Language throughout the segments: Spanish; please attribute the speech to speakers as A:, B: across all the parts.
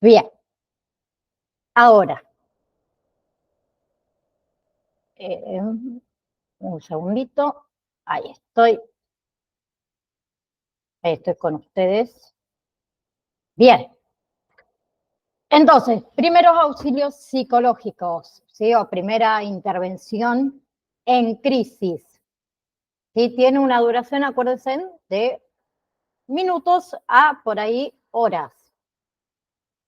A: Bien, ahora, un segundito, ahí estoy con ustedes. Bien, entonces, primeros auxilios psicológicos, ¿sí? O primera intervención en crisis. ¿Sí? Tiene una duración, acuérdense, de minutos a por ahí horas.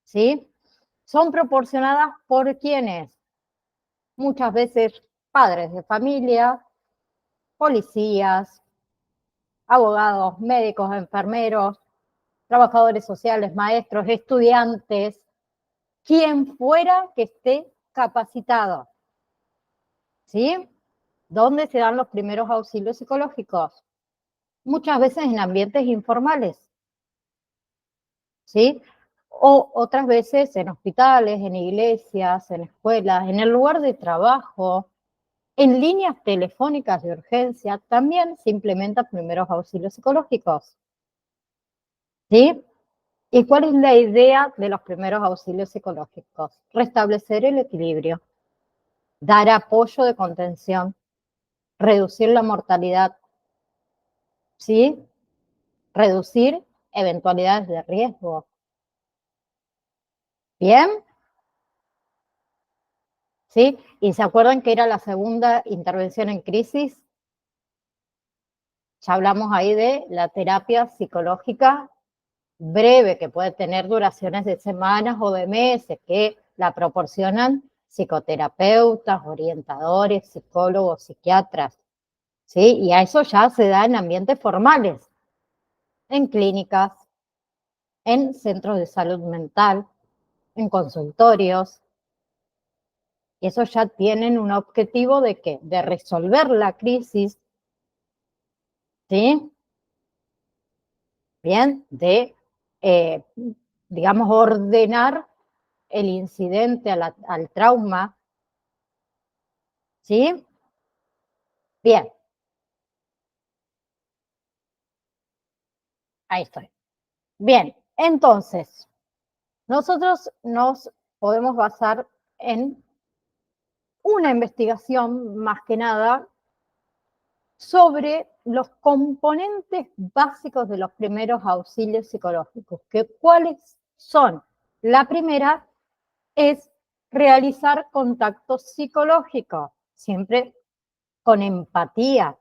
A: ¿Sí? Son proporcionadas por quienes, muchas veces padres de familia, policías, abogados, médicos, enfermeros, trabajadores sociales, maestros, estudiantes, quien fuera que esté capacitado. ¿Sí? ¿Dónde se dan los primeros auxilios psicológicos? Muchas veces en ambientes informales. ¿Sí? O otras veces en hospitales, en iglesias, en escuelas, en el lugar de trabajo, en líneas telefónicas de urgencia, también se implementan primeros auxilios psicológicos. ¿Sí? ¿Y cuál es la idea de los primeros auxilios psicológicos? Restablecer el equilibrio, dar apoyo de contención, reducir la mortalidad, ¿sí? Reducir eventualidades de riesgo. ¿Bien? ¿Sí? ¿Y se acuerdan que era la segunda intervención en crisis? Ya hablamos ahí de la terapia psicológica breve, que puede tener duraciones de semanas o de meses, que la proporcionan psicoterapeutas, orientadores, psicólogos, psiquiatras. ¿Sí? Y a eso ya se da en ambientes formales, en clínicas, en centros de salud mental, en consultorios. Y eso ya tienen un objetivo de ¿qué? De resolver la crisis, ¿sí? Bien, de, digamos, ordenar el incidente al trauma, ¿sí? Bien, ahí estoy. Bien, entonces, nosotros nos podemos basar en una investigación, más que nada, sobre los componentes básicos de los primeros auxilios psicológicos. ¿Cuáles son? La primera es realizar contacto psicológico, siempre con empatía,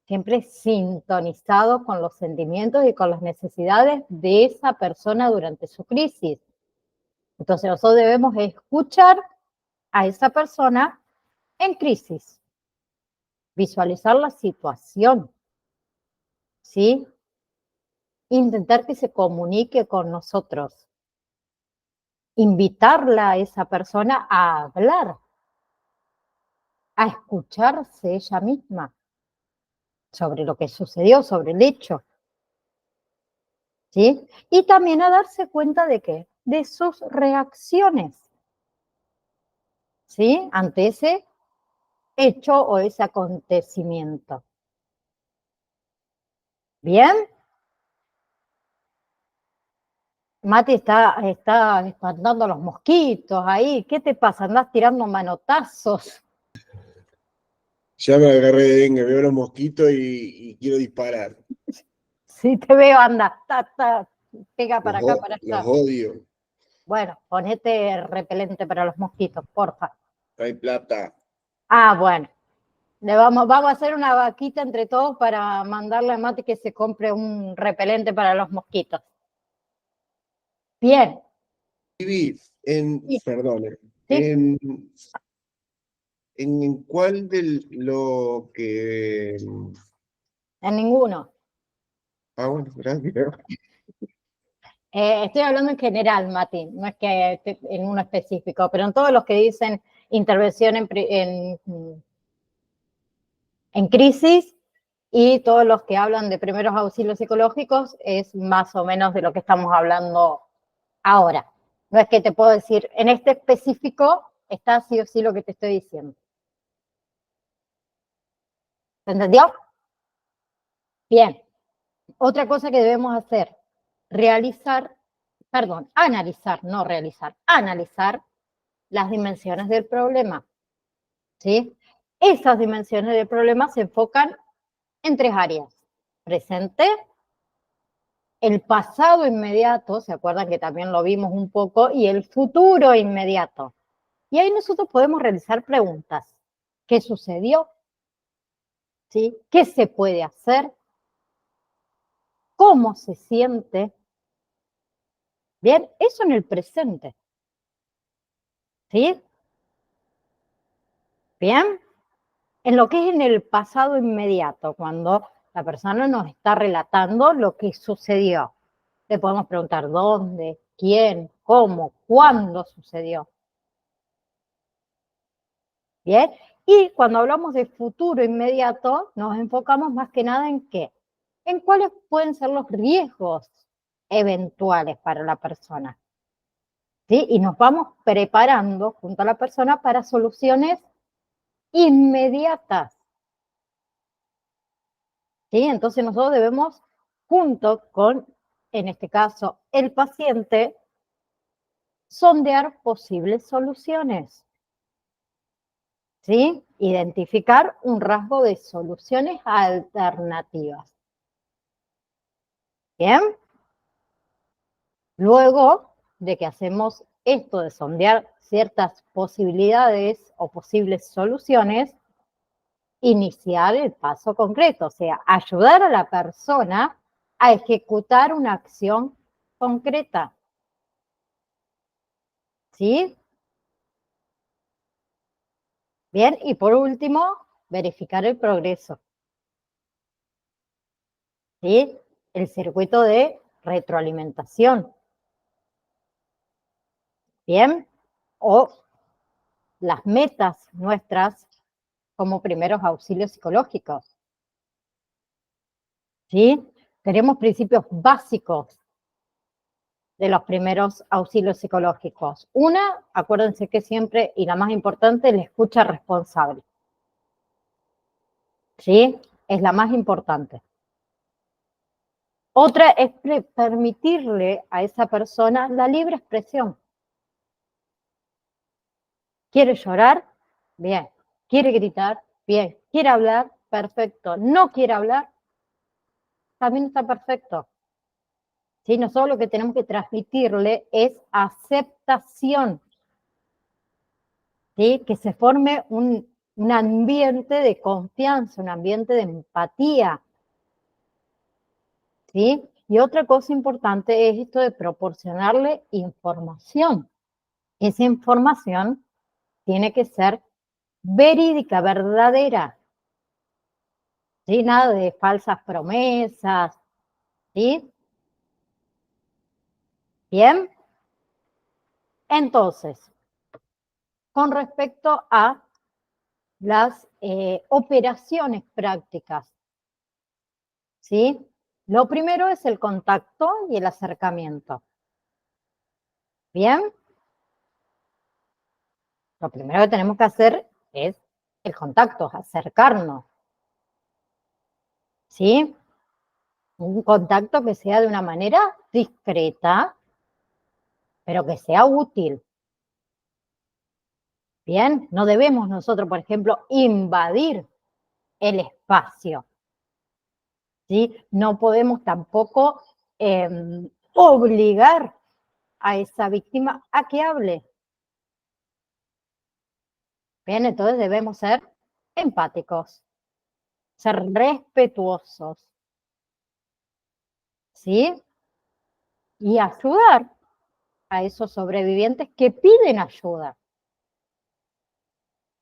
A: siempre sintonizado con los sentimientos y con las necesidades de esa persona durante su crisis. Entonces nosotros debemos escuchar a esa persona en crisis, visualizar la situación, ¿sí? Intentar que se comunique con nosotros, invitarla a esa persona a hablar, a escucharse ella misma sobre lo que sucedió, sobre el hecho, ¿sí? Y también a darse cuenta de qué, de sus reacciones, ¿sí? Ante ese hecho o ese acontecimiento. ¿Bien? Mati está espantando a los mosquitos ahí. ¿Qué te pasa? ¿Andás tirando manotazos?
B: Ya me agarré de dengue, veo los mosquitos y quiero disparar.
A: Sí, te veo, anda. Pega para acá, para
B: Los
A: allá.
B: odio.
A: Bueno, ponete repelente para los mosquitos, porfa.
B: No hay plata.
A: Ah, bueno. Vamos a hacer una vaquita entre todos para mandarle a Mati que se compre un repelente para los mosquitos. Bien.
B: Viví
A: Sí,
B: perdón,
A: sí,
B: en cuál de lo que...
A: en ninguno.
B: bueno, gracias.
A: Estoy hablando en general, Mati, no es que en uno específico, pero en todos los que dicen intervención en crisis y todos los que hablan de primeros auxilios psicológicos es más o menos de lo que estamos hablando ahora. No es que te puedo decir, en este específico está sí o sí lo que te estoy diciendo. ¿Se entendió? Bien. Otra cosa que debemos hacer, realizar perdón, analizar, no realizar, analizar las dimensiones del problema, ¿sí? Esas dimensiones del problema se enfocan en tres áreas: presente, el pasado inmediato, ¿se acuerdan que también lo vimos un poco? Y el futuro inmediato. Y ahí nosotros podemos realizar preguntas. ¿Qué sucedió? ¿Sí? ¿Qué se puede hacer? ¿Cómo se siente? Bien, eso en el presente. ¿Sí? Bien. En lo que es en el pasado inmediato, cuando la persona nos está relatando lo que sucedió. Le podemos preguntar dónde, quién, cómo, cuándo sucedió. Bien. Y cuando hablamos de futuro inmediato, nos enfocamos más que nada en qué, en cuáles pueden ser los riesgos eventuales para la persona. ¿Sí? Y nos vamos preparando junto a la persona para soluciones inmediatas. ¿Sí? Entonces nosotros debemos, junto con, en este caso, el paciente, sondear posibles soluciones. ¿Sí? Identificar un rasgo de soluciones alternativas. Bien. Luego de que hacemos esto de sondear ciertas posibilidades o posibles soluciones, iniciar el paso concreto, o sea, ayudar a la persona a ejecutar una acción concreta. ¿Sí? Bien, y por último, verificar el progreso. ¿Sí? El circuito de retroalimentación. Bien, o las metas nuestras como primeros auxilios psicológicos. ¿Sí? Tenemos principios básicos de los primeros auxilios psicológicos. Una, acuérdense que siempre, y la más importante, la escucha responsable. ¿Sí? Es la más importante. Otra es permitirle a esa persona la libre expresión. ¿Quiere llorar? Bien. ¿Quiere gritar? Bien. ¿Quiere hablar? Perfecto. ¿No quiere hablar? También está perfecto. ¿Sí? Nosotros lo que tenemos que transmitirle es aceptación. ¿Sí? Que se forme un ambiente de confianza, un ambiente de empatía. ¿Sí? Y otra cosa importante es esto de proporcionarle información. Esa información tiene que ser verídica, verdadera. ¿Sí? Nada de falsas promesas. ¿Sí? Bien. Entonces, con respecto a las operaciones prácticas, ¿sí? Lo primero es el contacto y el acercamiento. Bien. Lo primero que tenemos que hacer es el contacto, acercarnos. ¿Sí? Un contacto que sea de una manera discreta, pero que sea útil. Bien, no debemos nosotros, por ejemplo, invadir el espacio. ¿Sí? No podemos tampoco obligar a esa víctima a que hable. Bien, entonces debemos ser empáticos, ser respetuosos, ¿sí? Y ayudar a esos sobrevivientes que piden ayuda.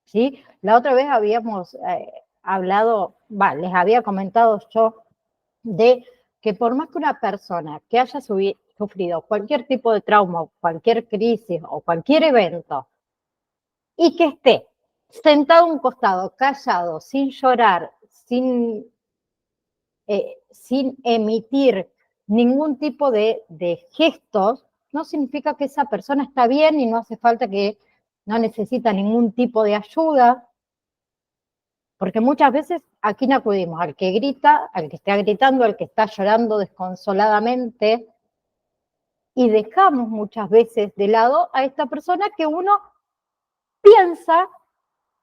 A: ¿Sí? La otra vez habíamos hablado, les había comentado yo de que por más que una persona que haya sufrido cualquier tipo de trauma, cualquier crisis o cualquier evento, y que esté sentado a un costado, callado, sin llorar, sin emitir ningún tipo de gestos, no significa que esa persona está bien y no hace falta que no necesita ningún tipo de ayuda, porque muchas veces ¿a quién acudimos? Al que grita, al que está gritando, al que está llorando desconsoladamente, Y dejamos muchas veces de lado a esta persona que uno piensa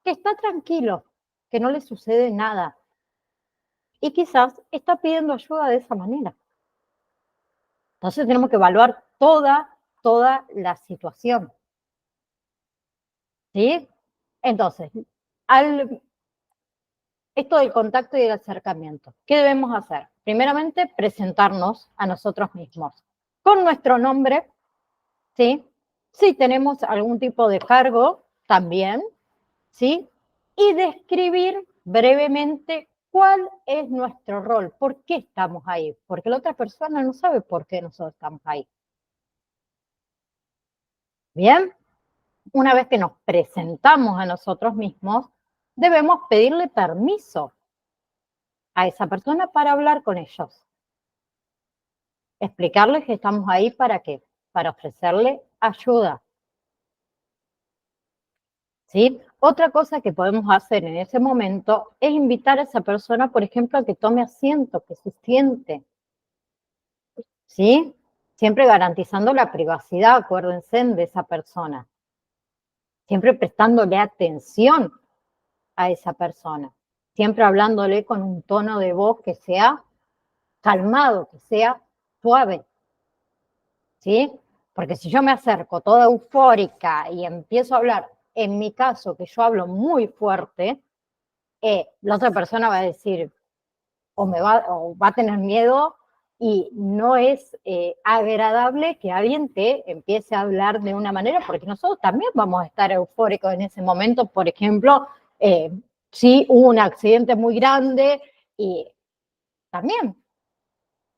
A: que está tranquilo, que no le sucede nada. Y quizás está pidiendo ayuda de esa manera. Entonces tenemos que evaluar toda la situación. ¿Sí? Entonces, esto del contacto y el acercamiento, ¿qué debemos hacer? Primeramente, presentarnos a nosotros mismos con nuestro nombre, ¿sí? Si tenemos algún tipo de cargo, también, ¿sí? Y describir brevemente cuál es nuestro rol, por qué estamos ahí, porque la otra persona no sabe por qué nosotros estamos ahí. Bien, una vez que nos presentamos a nosotros mismos, debemos pedirle permiso a esa persona para hablar con ellos. Explicarles que estamos ahí para qué, para ofrecerle ayuda. ¿Sí? Otra cosa que podemos hacer en ese momento es invitar a esa persona, por ejemplo, a que tome asiento, que se siente. ¿Sí? Siempre garantizando la privacidad, acuérdense, de esa persona. Siempre prestándole atención a esa persona. Siempre hablándole con un tono de voz que sea calmado, que sea suave. ¿Sí? Porque si yo me acerco toda eufórica y empiezo a hablar, en mi caso, que yo hablo muy fuerte, la otra persona va a decir, o va a tener miedo, y no es agradable que alguien te empiece a hablar de una manera, porque nosotros también vamos a estar eufóricos en ese momento. Por ejemplo, si hubo un accidente muy grande, y también.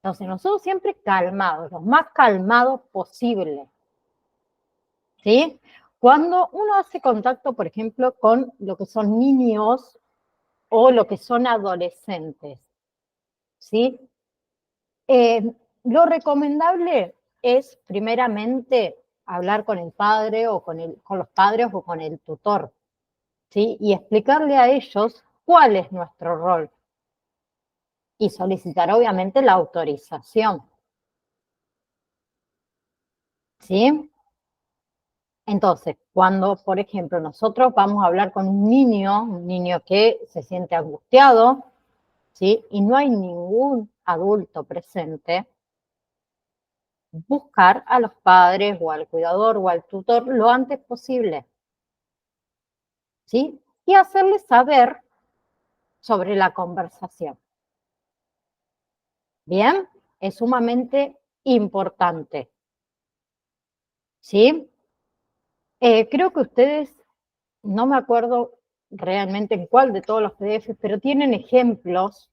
A: Entonces, nosotros siempre calmados, los más calmados posible. ¿Sí? Cuando uno hace contacto, por ejemplo, con lo que son niños o lo que son adolescentes, ¿sí? Lo recomendable es, primeramente, hablar con el padre o con los padres o con el tutor, ¿sí? Y explicarle a ellos cuál es nuestro rol y solicitar, obviamente, la autorización, ¿sí? Entonces, cuando, por ejemplo, nosotros vamos a hablar con un niño que se siente angustiado, ¿sí? Y no hay ningún adulto presente, buscar a los padres o al cuidador o al tutor lo antes posible, ¿sí? Y hacerles saber sobre la conversación. Bien, es sumamente importante, ¿sí? Creo que ustedes, no me acuerdo realmente en cuál de todos los PDFs, pero tienen ejemplos,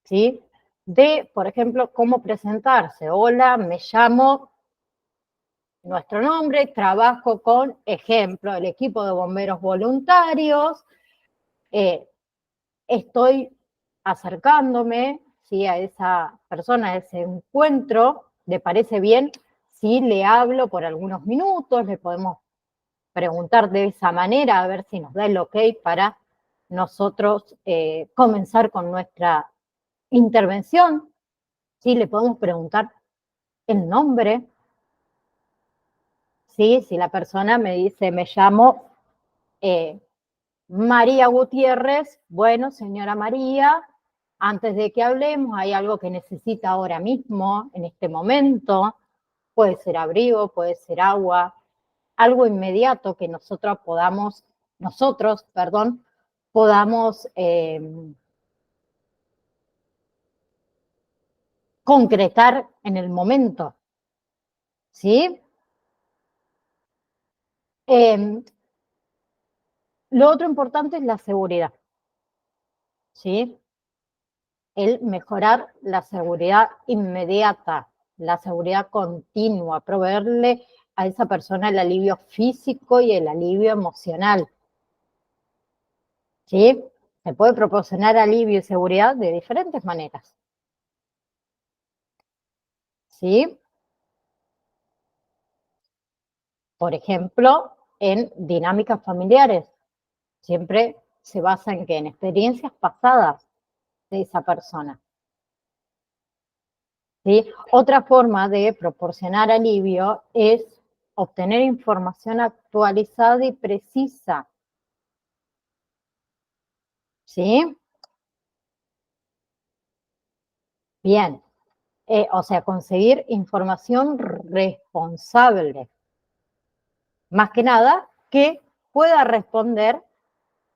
A: ¿sí? De, por ejemplo, cómo presentarse. Hola, me llamo, nuestro nombre, trabajo con, ejemplo, el equipo de bomberos voluntarios, estoy acercándome, ¿sí? A esa persona, a ese encuentro. ¿Le parece bien si le hablo por algunos minutos? Le podemos preguntar de esa manera a ver si nos da el ok para nosotros comenzar con nuestra intervención. ¿Sí? Le podemos preguntar el nombre. ¿Sí? Si la persona me dice, me llamo María Gutiérrez, bueno, señora María, antes de que hablemos, hay algo que necesita ahora mismo, en este momento, puede ser abrigo, puede ser agua, algo inmediato que nosotros podamos concretar en el momento, ¿sí? Lo otro importante es la seguridad, ¿sí? El mejorar la seguridad inmediata, la seguridad continua, proveerle a esa persona el alivio físico y el alivio emocional, ¿sí? Se puede proporcionar alivio y seguridad de diferentes maneras, ¿sí? Por ejemplo, en dinámicas familiares, siempre se basa en que en experiencias pasadas de esa persona, ¿sí? Otra forma de proporcionar alivio es obtener información actualizada y precisa, ¿sí? Bien, o sea, conseguir información responsable, más que nada que pueda responder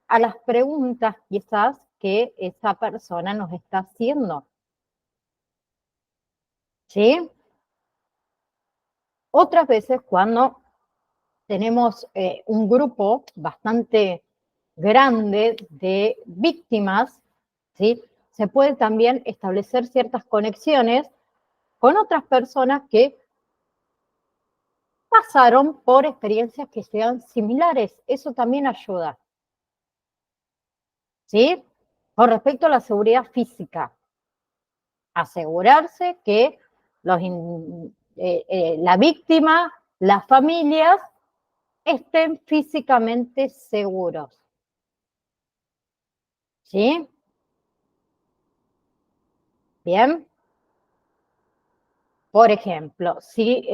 A: a las preguntas quizás que esa persona nos está haciendo, ¿sí? Otras veces cuando tenemos un grupo bastante grande de víctimas, ¿sí? Se puede también establecer ciertas conexiones con otras personas que pasaron por experiencias que sean similares. Eso también ayuda, ¿sí? Con respecto a la seguridad física, asegurarse que la víctima, las familias, estén físicamente seguros, ¿sí? Bien. Por ejemplo, si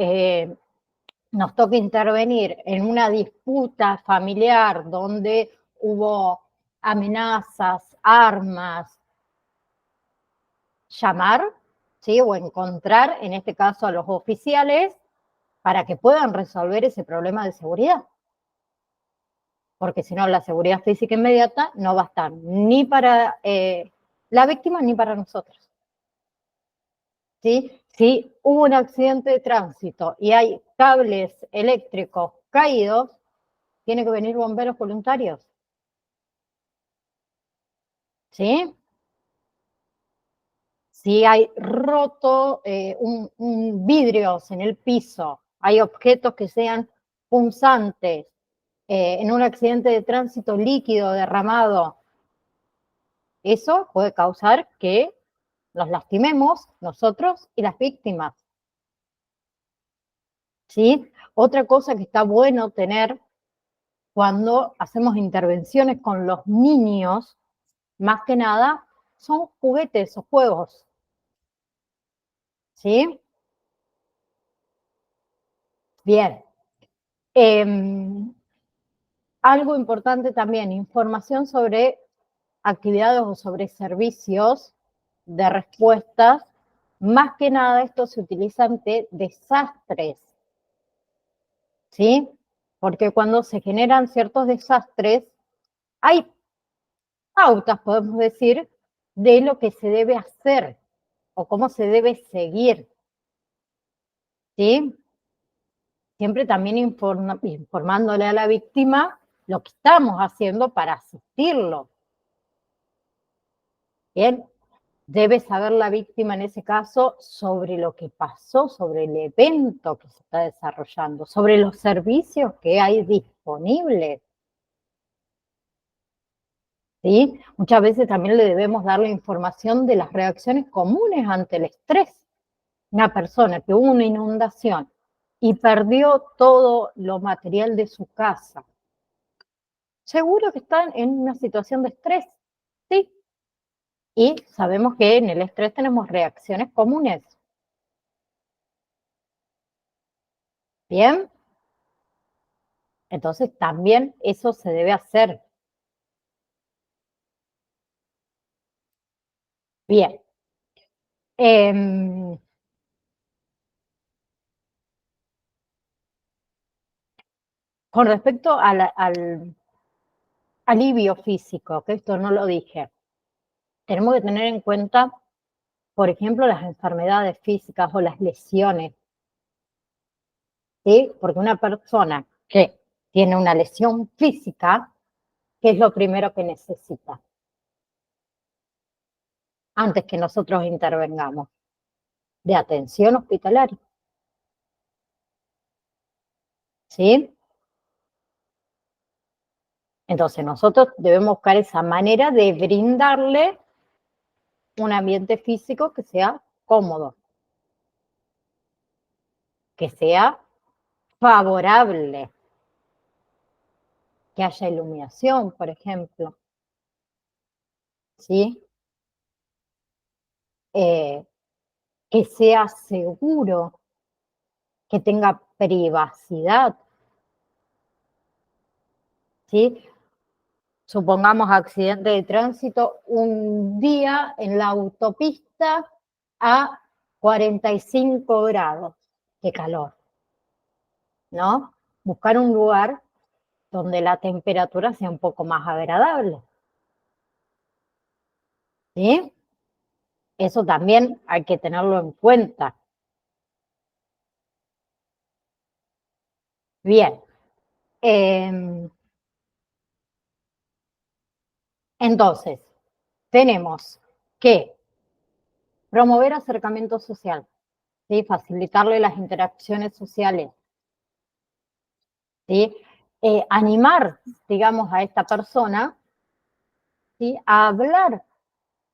A: nos toca intervenir en una disputa familiar donde hubo amenazas, armas, llamar, ¿sí? O encontrar, en este caso, a los oficiales para que puedan resolver ese problema de seguridad. Porque si no, la seguridad física inmediata no va a estar ni para la víctima ni para nosotros. ¿Sí? Si hubo un accidente de tránsito y hay cables eléctricos caídos, tiene que venir bomberos voluntarios. ¿Sí? Si hay roto vidrios en el piso, hay objetos que sean punzantes, en un accidente de tránsito líquido derramado, eso puede causar que nos lastimemos nosotros y las víctimas. ¿Sí? Otra cosa que está bueno tener cuando hacemos intervenciones con los niños, más que nada, son juguetes o juegos. ¿Sí? Bien. Algo importante también, información sobre actividades o sobre servicios de respuestas. Más que nada, esto se utiliza ante desastres, ¿sí? Porque cuando se generan ciertos desastres, hay pautas, podemos decir, de lo que se debe hacer o cómo se debe seguir, ¿sí? Siempre también informándole a la víctima lo que estamos haciendo para asistirlo. Bien, debe saber la víctima en ese caso sobre lo que pasó, sobre el evento que se está desarrollando, sobre los servicios que hay disponibles. ¿Sí? Muchas veces también le debemos dar la información de las reacciones comunes ante el estrés. Una persona que hubo una inundación y perdió todo lo material de su casa, seguro que están en una situación de estrés, ¿sí? Y sabemos que en el estrés tenemos reacciones comunes. ¿Bien? Entonces también eso se debe hacer. Bien. Eh, con respecto al alivio físico, que esto no lo dije, tenemos que tener en cuenta, por ejemplo, las enfermedades físicas o las lesiones, ¿sí? Porque una persona que tiene una lesión física, ¿qué es lo primero que necesita? Antes que nosotros intervengamos, de atención hospitalaria, ¿sí? Entonces nosotros debemos buscar esa manera de brindarle un ambiente físico que sea cómodo, que sea favorable, que haya iluminación, por ejemplo, ¿sí? que sea seguro, que tenga privacidad, ¿sí? Supongamos accidente de tránsito, un día en la autopista a 45 grados de calor, ¿no? Buscar un lugar donde la temperatura sea un poco más agradable, ¿sí? Eso también hay que tenerlo en cuenta. Bien. Entonces, tenemos que promover acercamiento social, ¿sí? Facilitarle las interacciones sociales, ¿sí? Animar, digamos, a esta persona, ¿sí? A hablar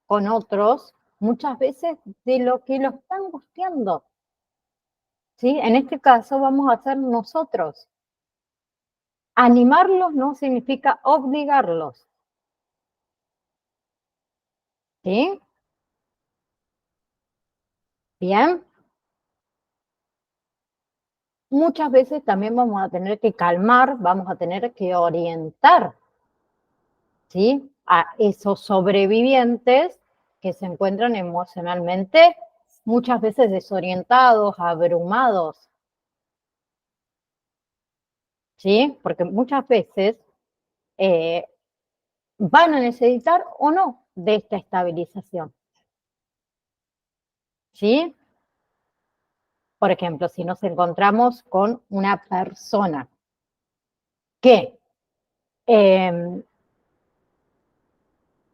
A: con otros, muchas veces de lo que lo está angustiando, ¿sí? En este caso vamos a ser nosotros. Animarlos no significa obligarlos, ¿sí? Bien. Muchas veces también vamos a tener que calmar, vamos a tener que orientar, ¿sí? A esos sobrevivientes que se encuentran emocionalmente muchas veces desorientados, abrumados, ¿sí? Porque muchas veces eh, van a necesitar o no de esta estabilización, ¿sí? Por ejemplo, si nos encontramos con una persona que eh,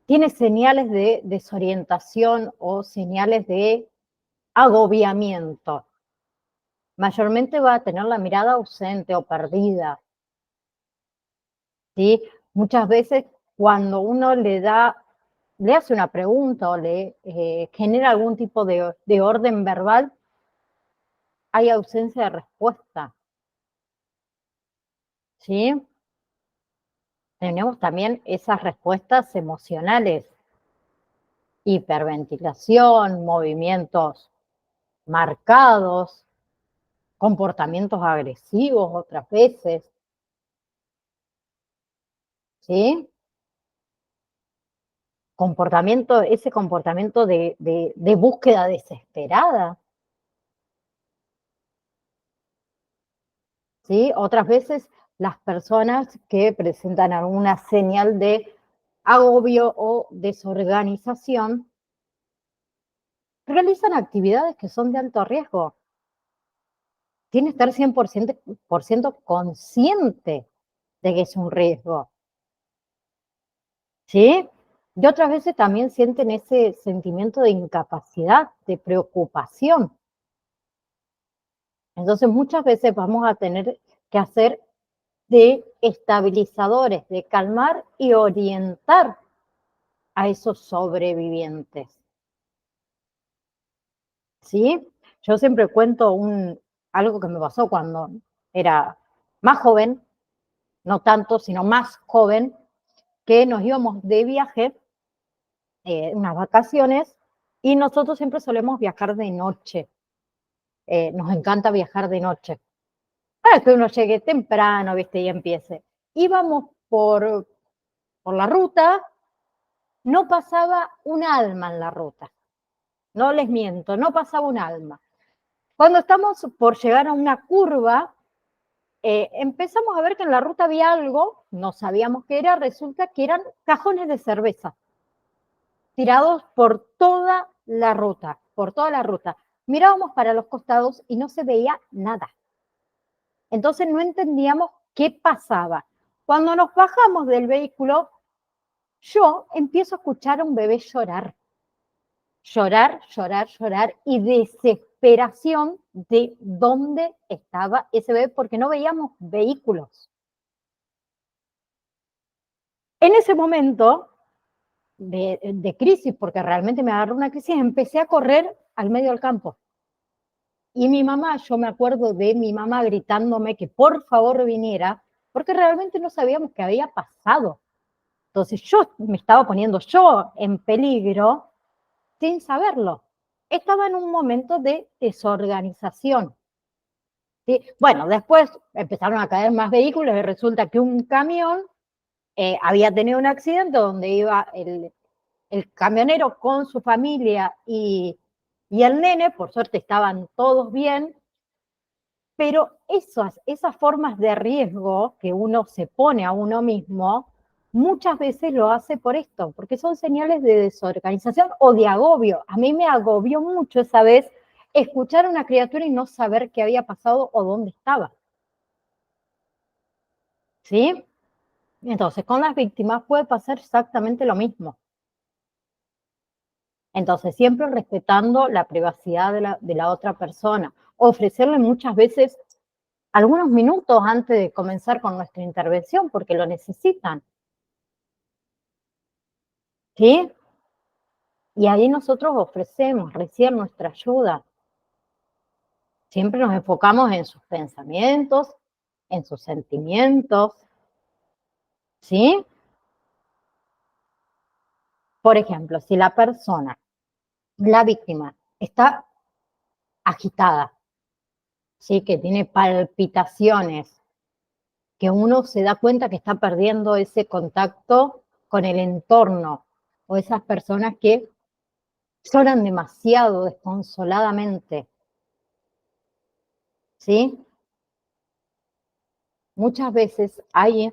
A: tiene señales de desorientación o señales de agobiamiento, mayormente va a tener la mirada ausente o perdida, ¿sí? Muchas veces cuando uno le hace una pregunta o le genera algún tipo de orden verbal, hay ausencia de respuesta, ¿sí? Tenemos también esas respuestas emocionales, hiperventilación, movimientos marcados, comportamientos agresivos otras veces, ¿sí? Ese comportamiento de búsqueda desesperada, ¿sí? Otras veces las personas que presentan alguna señal de agobio o desorganización realizan actividades que son de alto riesgo. Tiene que estar 100% consciente de que es un riesgo, ¿sí? Y otras veces también sienten ese sentimiento de incapacidad, de preocupación. Entonces muchas veces vamos a tener que hacer de estabilizadores, de calmar y orientar a esos sobrevivientes, ¿sí? Yo siempre cuento algo que me pasó cuando era más joven, no tanto, sino más joven, que nos íbamos de viaje, unas vacaciones, y nosotros siempre solemos viajar de noche. Nos encanta viajar de noche. Para que uno llegue temprano, ¿viste? Y empiece. Íbamos por la ruta, no pasaba un alma en la ruta. No les miento, no pasaba un alma. Cuando estamos por llegar a una curva, empezamos a ver que en la ruta había algo, no sabíamos qué era, resulta que eran cajones de cerveza, tirados por toda la ruta. Mirábamos para los costados y no se veía nada. Entonces no entendíamos qué pasaba. Cuando nos bajamos del vehículo, yo empiezo a escuchar a un bebé llorar. Llorar, llorar, llorar y desesperación de dónde estaba ese bebé porque no veíamos vehículos. En ese momento de crisis, porque realmente me agarró una crisis, empecé a correr al medio del campo. Y mi mamá, yo me acuerdo de mi mamá gritándome que por favor viniera, porque realmente no sabíamos qué había pasado. Entonces yo me estaba poniendo yo en peligro sin saberlo. estaba en un momento de desorganización. ¿Sí? Bueno, después empezaron a caer más vehículos y resulta que un camión había tenido un accidente donde iba el camionero con su familia y el nene, por suerte estaban todos bien, pero esas formas de riesgo que uno se pone a uno mismo, muchas veces lo hace por esto, porque son señales de desorganización o de agobio. A mí me agobió mucho esa vez escuchar a una criatura y no saber qué había pasado o dónde estaba. ¿Sí? Entonces, con las víctimas puede pasar exactamente lo mismo. Entonces, siempre respetando la privacidad de la otra persona. Ofrecerle muchas veces algunos minutos antes de comenzar con nuestra intervención, porque lo necesitan. ¿Sí? Y ahí nosotros ofrecemos recién nuestra ayuda. Siempre nos enfocamos en sus pensamientos, en sus sentimientos. ¿Sí? Por ejemplo, si la persona, la víctima, está agitada, ¿sí? Que tiene palpitaciones, que uno se da cuenta que está perdiendo ese contacto con el entorno, o esas personas que lloran demasiado desconsoladamente, ¿sí? Muchas veces hay,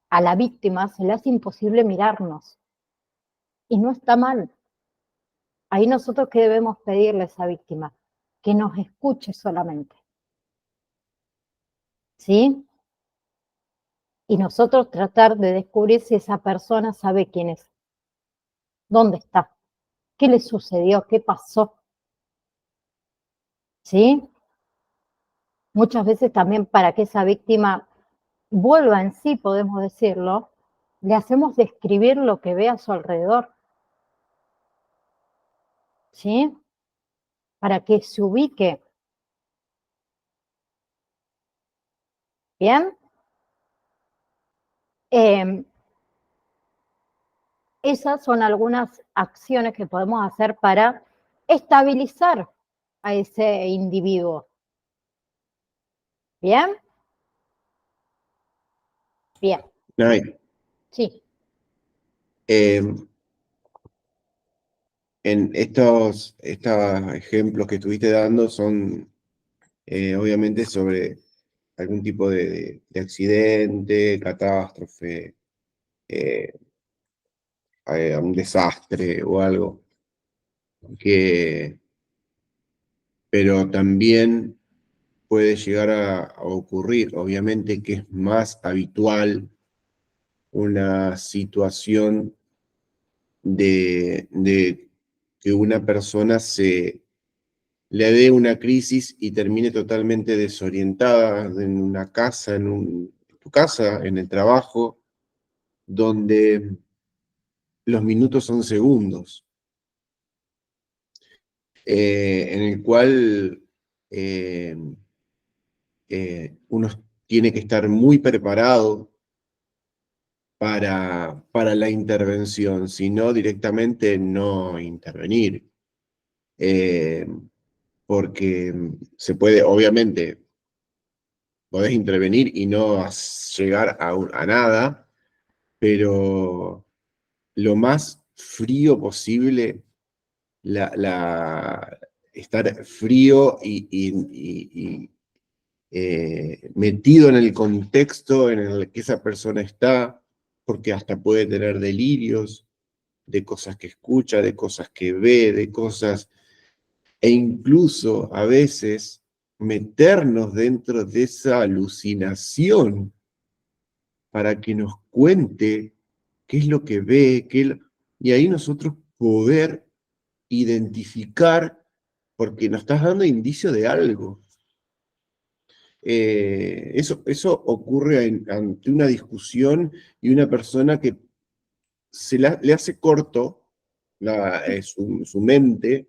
A: a la víctima se le hace imposible mirarnos, y no está mal. Ahí nosotros, ¿qué debemos pedirle a esa víctima? Que nos escuche solamente, ¿sí? Y nosotros tratar de descubrir si esa persona sabe quién es, dónde está, qué le sucedió, qué pasó, ¿sí? Muchas veces también para que esa víctima vuelva en sí, podemos decirlo, le hacemos describir lo que ve a su alrededor, ¿sí? Para que se ubique. ¿Bien? Eh, esas son algunas acciones que podemos hacer para estabilizar a ese individuo. ¿Bien? Bien,
B: Nay,
A: sí.
B: en estos ejemplos que estuviste dando son obviamente sobre algún tipo de accidente, catástrofe, eh, un desastre o algo, que, pero también puede llegar a ocurrir, obviamente que es más habitual una situación de que una persona le dé una crisis y termine totalmente desorientada en una casa, en tu casa, en el trabajo, donde los minutos son segundos, en el cual eh, uno tiene que estar muy preparado para la intervención, sino directamente no intervenir. Eh, Porque se puede, obviamente, podés intervenir y no llegar a nada, pero lo más frío posible, estar frío metido en el contexto en el que esa persona está, porque hasta puede tener delirios de cosas que escucha, de cosas que ve, de cosas, e incluso a veces meternos dentro de esa alucinación para que nos cuente qué es lo que ve, y ahí nosotros poder identificar, porque nos estás dando indicio de algo. Eso ocurre ante una discusión y una persona que le hace corto su mente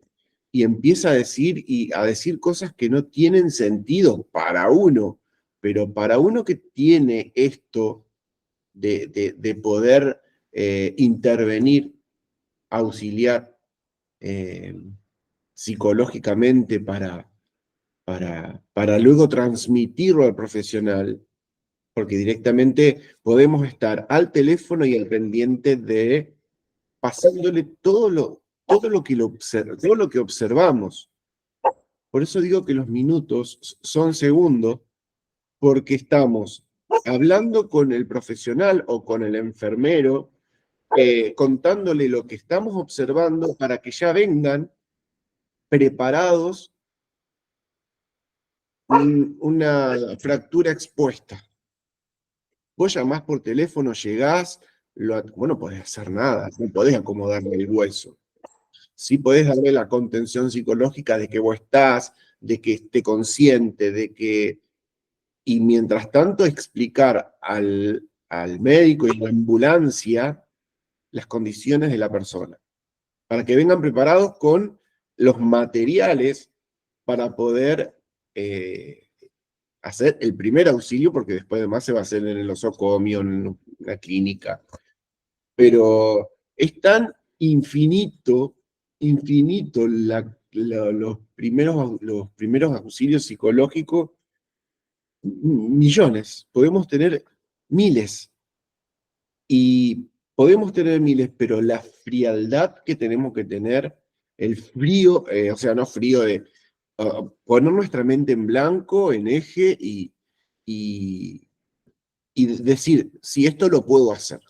B: y empieza a decir cosas que no tienen sentido para uno, pero para uno que tiene esto de poder intervenir, auxiliar, psicológicamente para luego transmitirlo al profesional, porque directamente podemos estar al teléfono y al pendiente de pasándole todo lo que observamos. Por eso digo que los minutos son segundos, porque estamos hablando con el profesional o con el enfermero, contándole lo que estamos observando para que ya vengan preparados una fractura expuesta. Vos llamás por teléfono, llegás, vos no podés hacer nada, no podés acomodarle el hueso. Sí podés darle la contención psicológica de que vos estás, de que esté consciente, de que... Y mientras tanto explicar al médico y a la ambulancia las condiciones de la persona, para que vengan preparados con los materiales para poder hacer el primer auxilio, porque después además se va a hacer en el osocomio, en una clínica. Pero es tan infinito los primeros auxilios psicológicos, millones, podemos tener miles, y podemos tener miles, pero la frialdad que tenemos que tener, el frío, o sea, no frío de poner nuestra mente en blanco, en eje, y decir, si esto lo puedo hacer.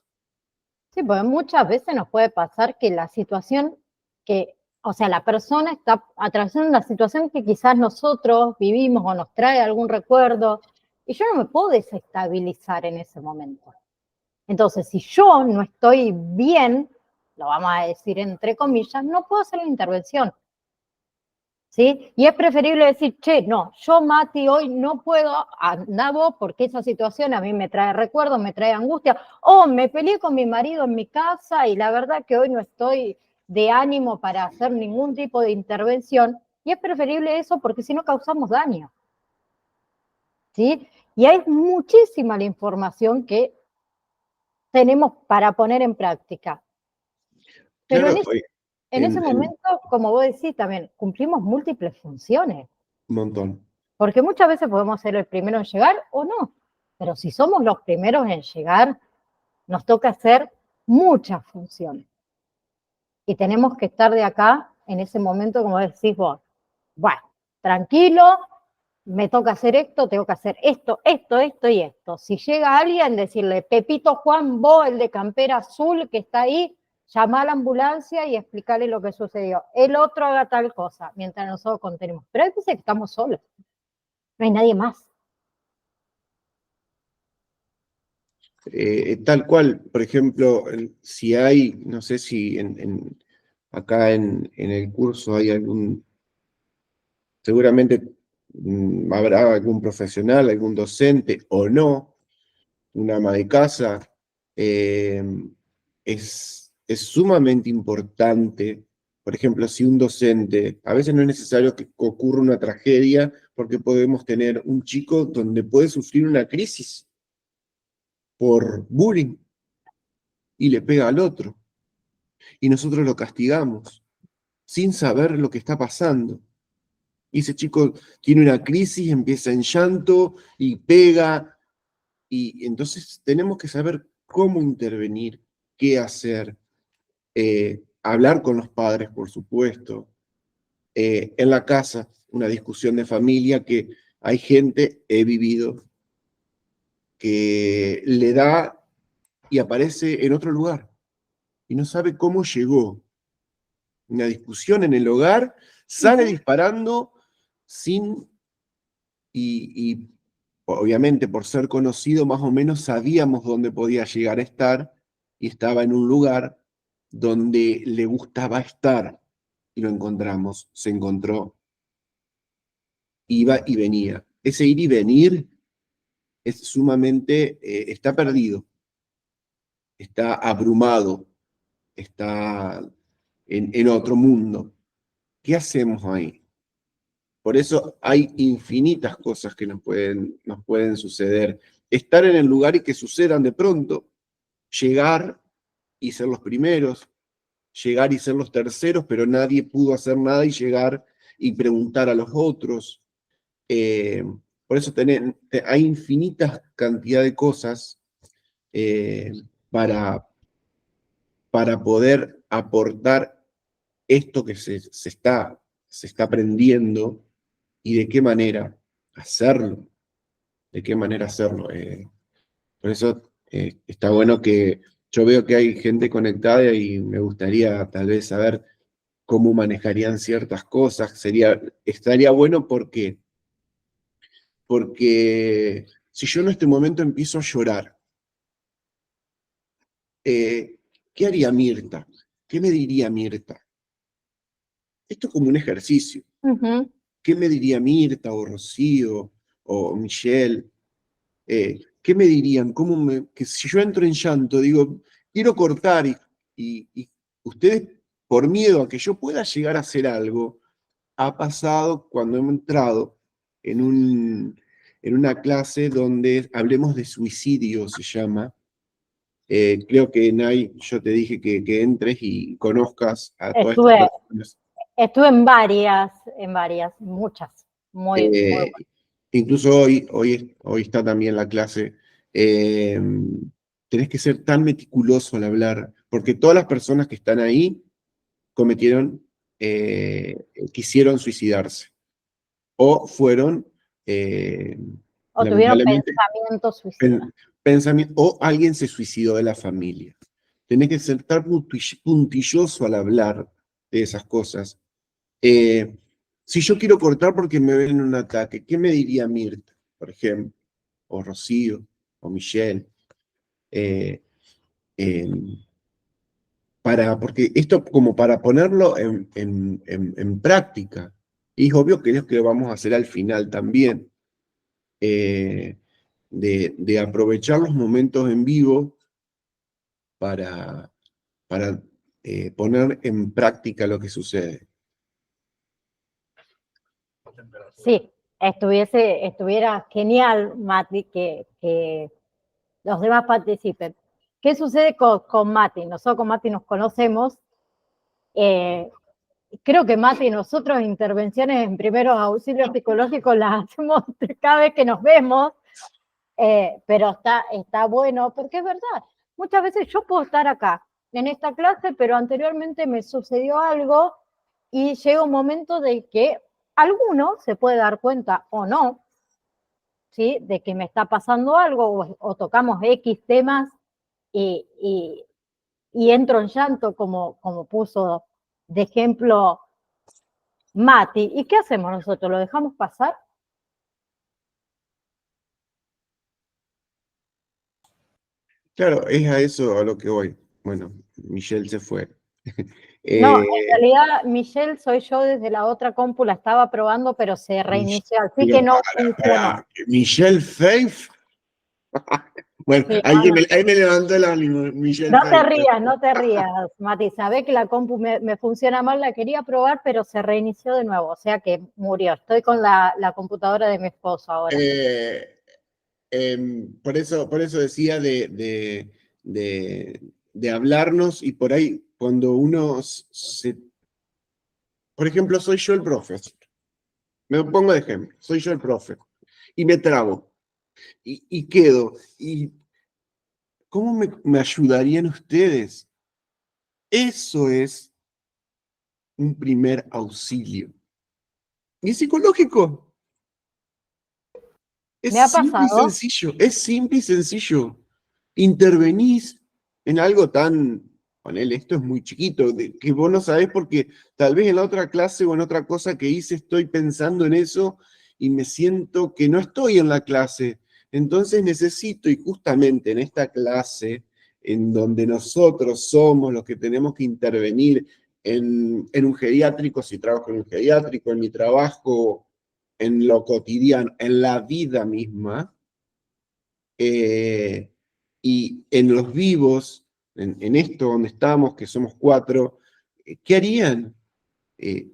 A: Sí, porque muchas veces nos puede pasar que la situación o sea, la persona está atravesando una situación que quizás nosotros vivimos o nos trae algún recuerdo, y yo no me puedo desestabilizar en ese momento. Entonces, si yo no estoy bien, lo vamos a decir entre comillas, no puedo hacer la intervención. ¿Sí? Y es preferible decir, che, no, yo, Mati, hoy no puedo, andá vos, porque esa situación a mí me trae recuerdos, me trae angustia, o me peleé con mi marido en mi casa y la verdad que hoy no estoy de ánimo para hacer ningún tipo de intervención, y es preferible eso porque si no causamos daño. ¿Sí? Y hay muchísima la información que tenemos para poner en práctica. Pero
B: Claro,
A: en ese momento, como vos decís, también cumplimos múltiples funciones.
B: Un montón.
A: Porque muchas veces podemos ser el primero en llegar o no. Pero si somos los primeros en llegar, nos toca hacer muchas funciones. Y tenemos que estar de acá, en ese momento, como decís vos, bueno, tranquilo, me toca hacer esto, tengo que hacer esto, esto, esto y esto. Si llega alguien, decirle, Pepito Juan, vos, el de campera azul que está ahí, llama a la ambulancia y explicarle lo que sucedió. El otro haga tal cosa, mientras nosotros contenemos. Pero hay veces que estamos solos, no hay nadie más.
B: Tal cual, por ejemplo, si hay, no sé si acá en el curso hay seguramente habrá algún profesional, algún docente o no, una ama de casa. Es sumamente importante, por ejemplo, si un docente, a veces no es necesario que ocurra una tragedia, porque podemos tener un chico donde puede sufrir una crisis por bullying y le pega al otro, y nosotros lo castigamos sin saber lo que está pasando. Y ese chico tiene una crisis, empieza en llanto y pega, y entonces tenemos que saber cómo intervenir, qué hacer, hablar con los padres, por supuesto, en la casa, una discusión de familia que hay gente, he vivido, que le da y aparece en otro lugar y no sabe cómo llegó. Una discusión en el hogar, sale disparando y obviamente por ser conocido más o menos sabíamos dónde podía llegar a estar, y estaba en un lugar donde le gustaba estar y lo encontramos, se encontró, iba y venía. Ese ir y venir es sumamente, está perdido, está abrumado, está en otro mundo. ¿Qué hacemos ahí? Por eso hay infinitas cosas que nos pueden suceder. Estar en el lugar y que sucedan de pronto. Llegar y ser los primeros. llegar y ser los terceros, pero nadie pudo hacer nada y llegar y preguntar a los otros. Por eso hay infinitas cantidad de cosas eh, para, para poder aportar esto que se está aprendiendo y de qué manera hacerlo, de qué manera hacerlo. Por eso está bueno que yo veo que hay gente conectada y me gustaría tal vez saber cómo manejarían ciertas cosas. Estaría bueno porque si yo en este momento empiezo a llorar, ¿qué haría Mirta? ¿Qué me diría Mirta? Esto es como un ejercicio.
A: Ujú.
B: ¿Qué me diría Mirta o Rocío o Michelle? ¿Qué me dirían? Que si yo entro en llanto, digo, quiero cortar y ustedes, por miedo a que yo pueda llegar a hacer algo, ha pasado cuando hemos entrado en una clase donde hablemos de suicidio, se llama. Creo que, Nay, yo te dije que entres y conozcas a todas estas
A: Estuve,
B: personas.
A: estuve en varias, muchas, muy, muy
B: Eh, Incluso hoy está también la clase. eh, Tenés que ser tan meticuloso al hablar, porque todas las personas que están ahí cometieron, quisieron suicidarse o fueron,
A: o tuvieron
B: lamentablemente,
A: pensamientos suicidas.
B: pensamiento, o alguien se suicidó de la familia. Tenés que ser tan puntilloso al hablar de esas cosas. Eh, si yo quiero cortar porque me ven un ataque, ¿qué me diría Mirta, por ejemplo? O Rocío, o Michelle. Eh, eh, porque esto como para ponerlo en práctica. Y es obvio que es lo que vamos a hacer al final también. eh, de aprovechar los momentos en vivo para, para poner en práctica lo que sucede.
A: Sí, estuviera genial, Mati, que los demás participen. ¿Qué sucede con Mati? Nosotros con Mati nos conocemos. eh, Creo que Mati, nosotros intervenciones en primeros auxilios psicológicos las hacemos cada vez que nos vemos, pero está bueno, porque es verdad, muchas veces yo puedo estar acá en esta clase, pero anteriormente me sucedió algo y llega un momento de que alguno se puede dar cuenta o no, ¿sí? De que me está pasando algo o tocamos X temas y, y, y entro en llanto como puso de ejemplo Mati. ¿Y qué hacemos nosotros? ¿Lo dejamos pasar?
B: Claro, es a eso a lo que voy. Bueno, Michelle se fue.
A: No, en
B: Eh,
A: realidad Michelle soy yo desde la otra compu, la estaba probando, pero se reinició, así que
B: Pero
A: no funcionó.
B: Michelle Faith. Bueno,
A: Sí,
B: ahí me levantó el ánimo, Michelle
A: no te
B: Faith.
A: rías, no te rías, Mati. Sabés que la compu me funciona mal, la quería probar, pero se reinició de nuevo, o sea que murió. Estoy con la computadora de mi esposo ahora.
B: Eh, por eso decía de hablarnos y por ahí cuando uno por ejemplo, soy yo el profe, me pongo de ejemplo, soy yo el profe y me trabo y quedo. ¿Y cómo me ayudarían ustedes? Eso es un primer auxilio. Y es psicológico. Es
A: ¿Me ha
B: simple y
A: pasado?
B: sencillo, es simple y sencillo. Intervenís en algo tan, ponele, esto es muy chiquito, que vos no sabés porque tal vez en la otra clase o en otra cosa que hice estoy pensando en eso y me siento que no estoy en la clase. Entonces necesito, y justamente en esta clase, en donde nosotros somos los que tenemos que intervenir en un geriátrico, si trabajo en un geriátrico, en mi trabajo en lo cotidiano, en la vida misma, eh, y en los vivos, en esto donde estamos, que somos cuatro, ¿qué harían? Eh,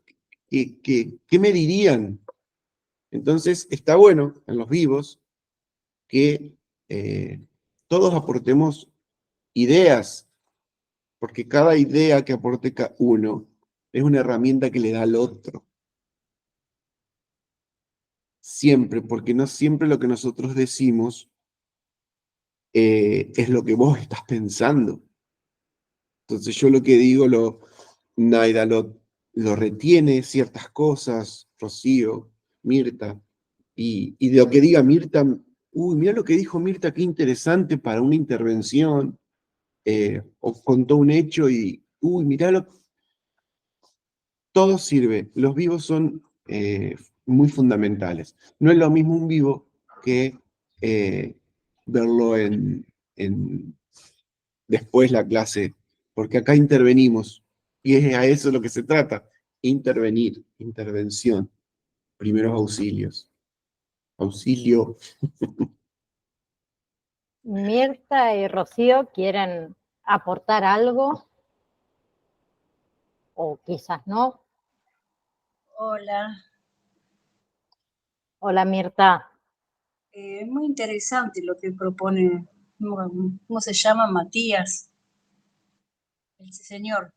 B: ¿Qué me dirían? Entonces, está bueno en los vivos que todos aportemos ideas porque cada idea que aporte uno es una herramienta que le da al otro. Siempre, porque no siempre lo que nosotros decimos es lo que vos estás pensando. Entonces yo lo que digo, Naida lo retiene ciertas cosas, Rocío, Mirta, y de lo que diga Mirta, uy, mira lo que dijo Mirta, qué interesante para una intervención, o contó un hecho y, uy, mirá, todo sirve. Los vivos son muy fundamentales. No es lo mismo un vivo que verlo después la clase, porque acá intervenimos y es a eso lo que se trata, intervenir, intervención, primeros auxilios, auxilio.
A: Mirta y Rocío quieren aportar algo o quizás no.
C: Hola,
A: Hola Mirta.
C: es muy interesante lo que propone, ¿cómo se llama? Matías, el señor.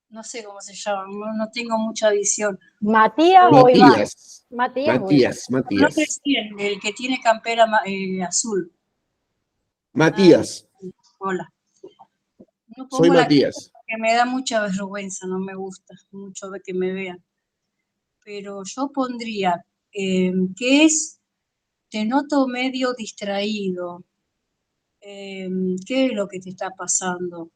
C: No sé cómo se llama, no tengo mucha visión.
A: Matías o Iván. Matías o Iván.
C: No sé si el que tiene campera azul.
B: Matías,
C: Hola. No
B: soy
C: pongo la cara
B: Matías.
C: porque me da mucha vergüenza, no me gusta mucho que me vean. Pero yo pondría, que es, te noto medio distraído. ¿Qué es lo que te está pasando?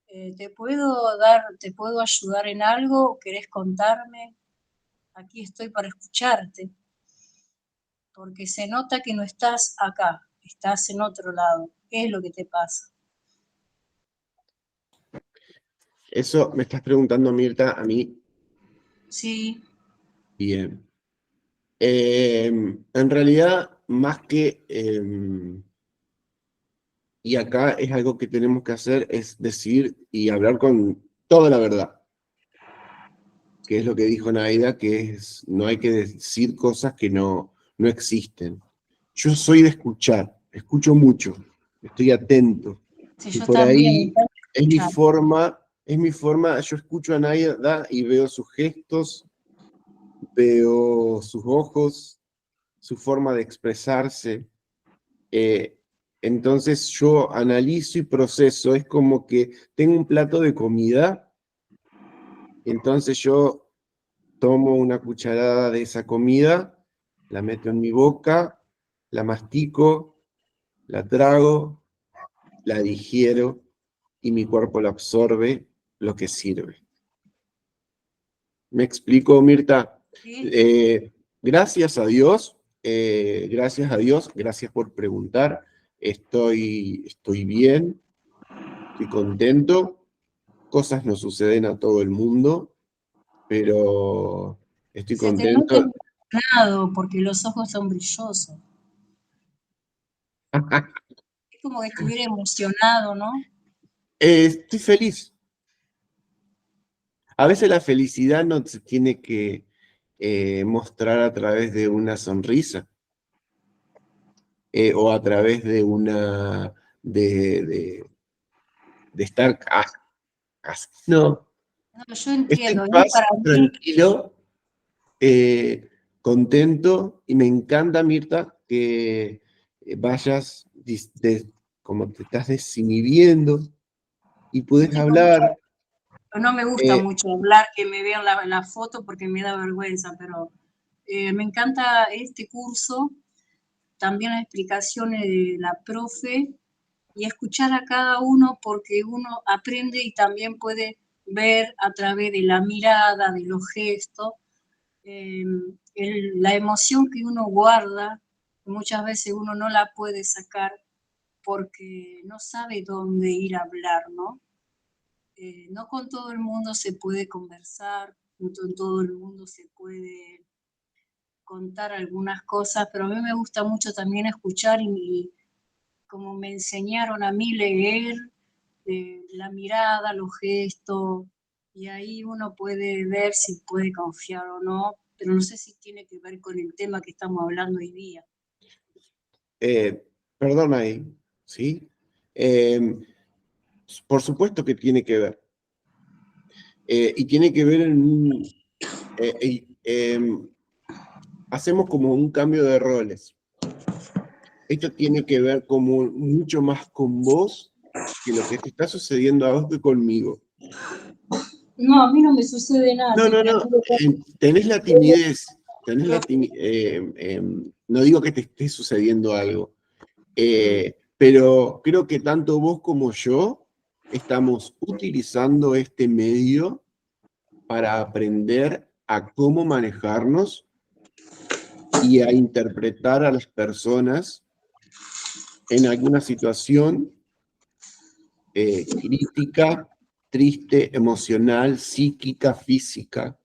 C: ¿Te puedo ayudar en algo? ¿Querés contarme? Aquí estoy para escucharte, porque se nota que no estás acá, estás en otro lado. ¿Qué es lo que te pasa?
B: Eso me estás preguntando, Mirta, a mí.
C: Sí,
B: Bien. En realidad, más que, y acá es algo que tenemos que hacer, es decir y hablar con toda la verdad, que es lo que dijo Naida, que es, no hay que decir cosas que no existen. Yo soy de escuchar, escucho mucho, estoy atento,
C: sí,
B: y
C: yo
B: por
C: también me
B: ahí
C: encanta escuchar.
B: es mi forma, yo escucho a Naida y veo sus gestos, veo sus ojos, su forma de expresarse. Eh, entonces yo analizo y proceso, es como que tengo un plato de comida, entonces yo tomo una cucharada de esa comida, la meto en mi boca, la mastico, la trago, la digiero y mi cuerpo la absorbe lo que sirve. ¿Me explico, Mirta?
C: ¿Sí?
B: Eh, gracias a Dios, gracias por preguntar. Estoy bien, estoy contento. Cosas no suceden a todo el mundo, pero estoy
C: Se te nota
B: contento.
C: emocionado porque los ojos son brillosos. Es como que estuviera emocionado, ¿no?
B: Estoy feliz. A veces la felicidad no se tiene que mostrar a través de una sonrisa, o a través de de, de, de estar no,
C: No, yo
B: estoy en
C: entiendo, ¿no?
B: paz,
C: Para mí,
B: tranquilo, contento, y me encanta, Mirta, que vayas como te estás desinhibiendo y
C: yo
B: puedes
C: tengo mucho,
B: hablar.
C: no me gusta
B: eh,
C: mucho hablar, que me vean la foto porque me da vergüenza, pero me encanta este curso, también las explicaciones de la profe y escuchar a cada uno porque uno aprende y también puede ver a través de la mirada, de los gestos, eh, la emoción que uno guarda, muchas veces uno no la puede sacar porque no sabe dónde ir a hablar, ¿no? No con todo el mundo se puede conversar, no con todo el mundo se puede contar algunas cosas, pero a mí me gusta mucho también escuchar y como me enseñaron a mí leer, la mirada, los gestos, y ahí uno puede ver si puede confiar o no, pero no sé si tiene que ver con el tema que estamos hablando hoy día.
B: perdona ahí, ¿sí? Eh, Por supuesto que tiene que ver. Y tiene que ver hacemos como un cambio de roles. Esto tiene que ver como mucho más con vos que lo que te está sucediendo a vos que conmigo.
C: No, a mí no me sucede nada.
B: No,
C: Estoy
B: no, no.
C: tratando de...
B: Tenés la timidez. No digo que te esté sucediendo algo. Pero creo que tanto vos como yo estamos utilizando este medio para aprender a cómo manejarnos y a interpretar a las personas en alguna situación crítica, triste, emocional, psíquica, física.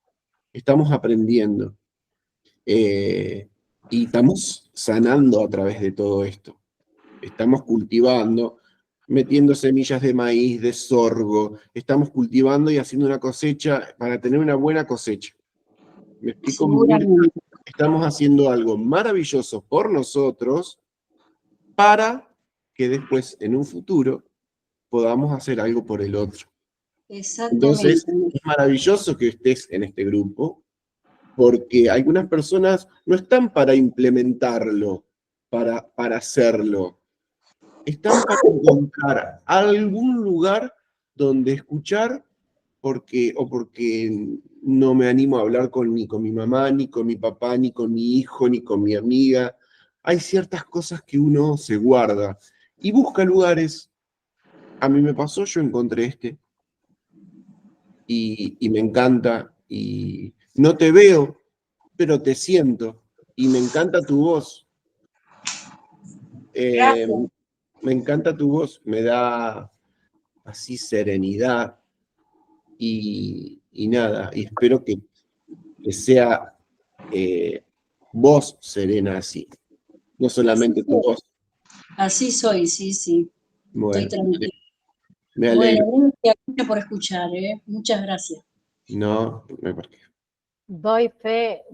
B: Estamos aprendiendo y estamos sanando a través de todo esto. Estamos cultivando, metiendo semillas de maíz, de sorgo, estamos cultivando y haciendo una cosecha para tener una buena cosecha. ¿Me explico, Mirta?
C: Seguramente.
B: Estamos haciendo algo maravilloso por nosotros para que después, en un futuro, podamos hacer algo por el otro. Entonces,
C: Exactamente.
B: es maravilloso que estés en este grupo, porque algunas personas no están para implementarlo, para hacerlo. Están para encontrar algún lugar donde escuchar porque no me animo a hablar ni con mi mamá, ni con mi papá, ni con mi hijo, ni con mi amiga. Hay ciertas cosas que uno se guarda y busca lugares. A mí me pasó, yo encontré este y me encanta y no te veo, pero te siento y me encanta tu voz. Eh,
C: Gracias.
B: Me encanta tu voz, me da así serenidad y nada, y espero que sea vos serena así, no
C: Así
B: solamente tu
C: soy.
B: voz.
C: Así soy, sí, sí. Estoy
B: Bueno,
C: tranquila.
B: me
C: Bueno,
B: alegro.
C: gracias por escuchar, ¿eh? Muchas gracias.
B: No,
A: Doy fe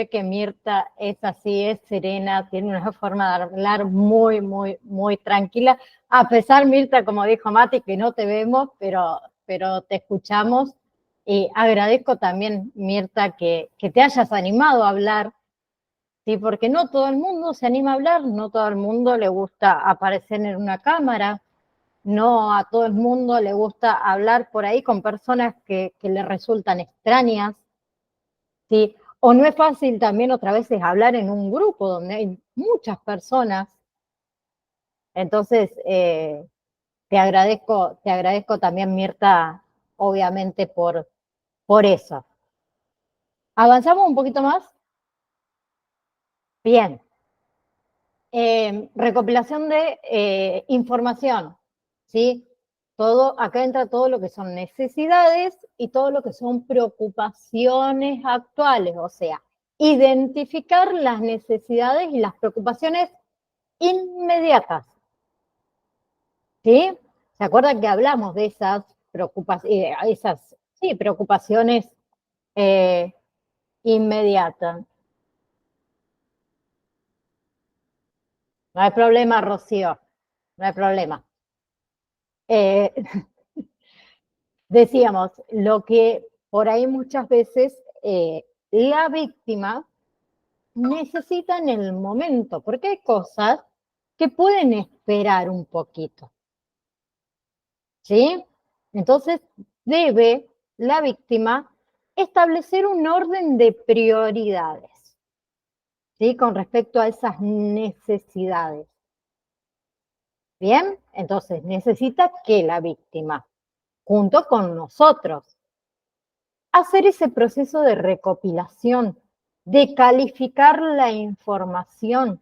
A: que Mirta es así, es serena, tiene una forma de hablar muy, muy, muy tranquila. A pesar, Mirta, como dijo Mati, que no te vemos, pero te escuchamos. Y agradezco también, Mirta, que te hayas animado a hablar, ¿sí? Porque no todo el mundo se anima a hablar, no todo el mundo le gusta aparecer en una cámara, no a todo el mundo le gusta hablar por ahí con personas que le resultan extrañas. ¿Sí? O no es fácil también otra vez es hablar en un grupo donde hay muchas personas. Entonces, te agradezco también, Mirta, obviamente por eso. ¿Avanzamos un poquito más? Bien. Recopilación de información, ¿sí? Acá entra todo lo que son necesidades y todo lo que son preocupaciones actuales, o sea, identificar las necesidades y las preocupaciones inmediatas, ¿sí? ¿Se acuerdan que hablamos de esas preocupaciones eh, inmediatas? No hay problema, Rocío, no hay problema. Eh, decíamos, lo que por ahí muchas veces la víctima necesita en el momento, porque hay cosas que pueden esperar un poquito, ¿sí? Entonces debe la víctima establecer un orden de prioridades, ¿sí? Con respecto a esas necesidades. Bien, entonces necesita que la víctima, junto con nosotros, hacer ese proceso de recopilación, de calificar la información,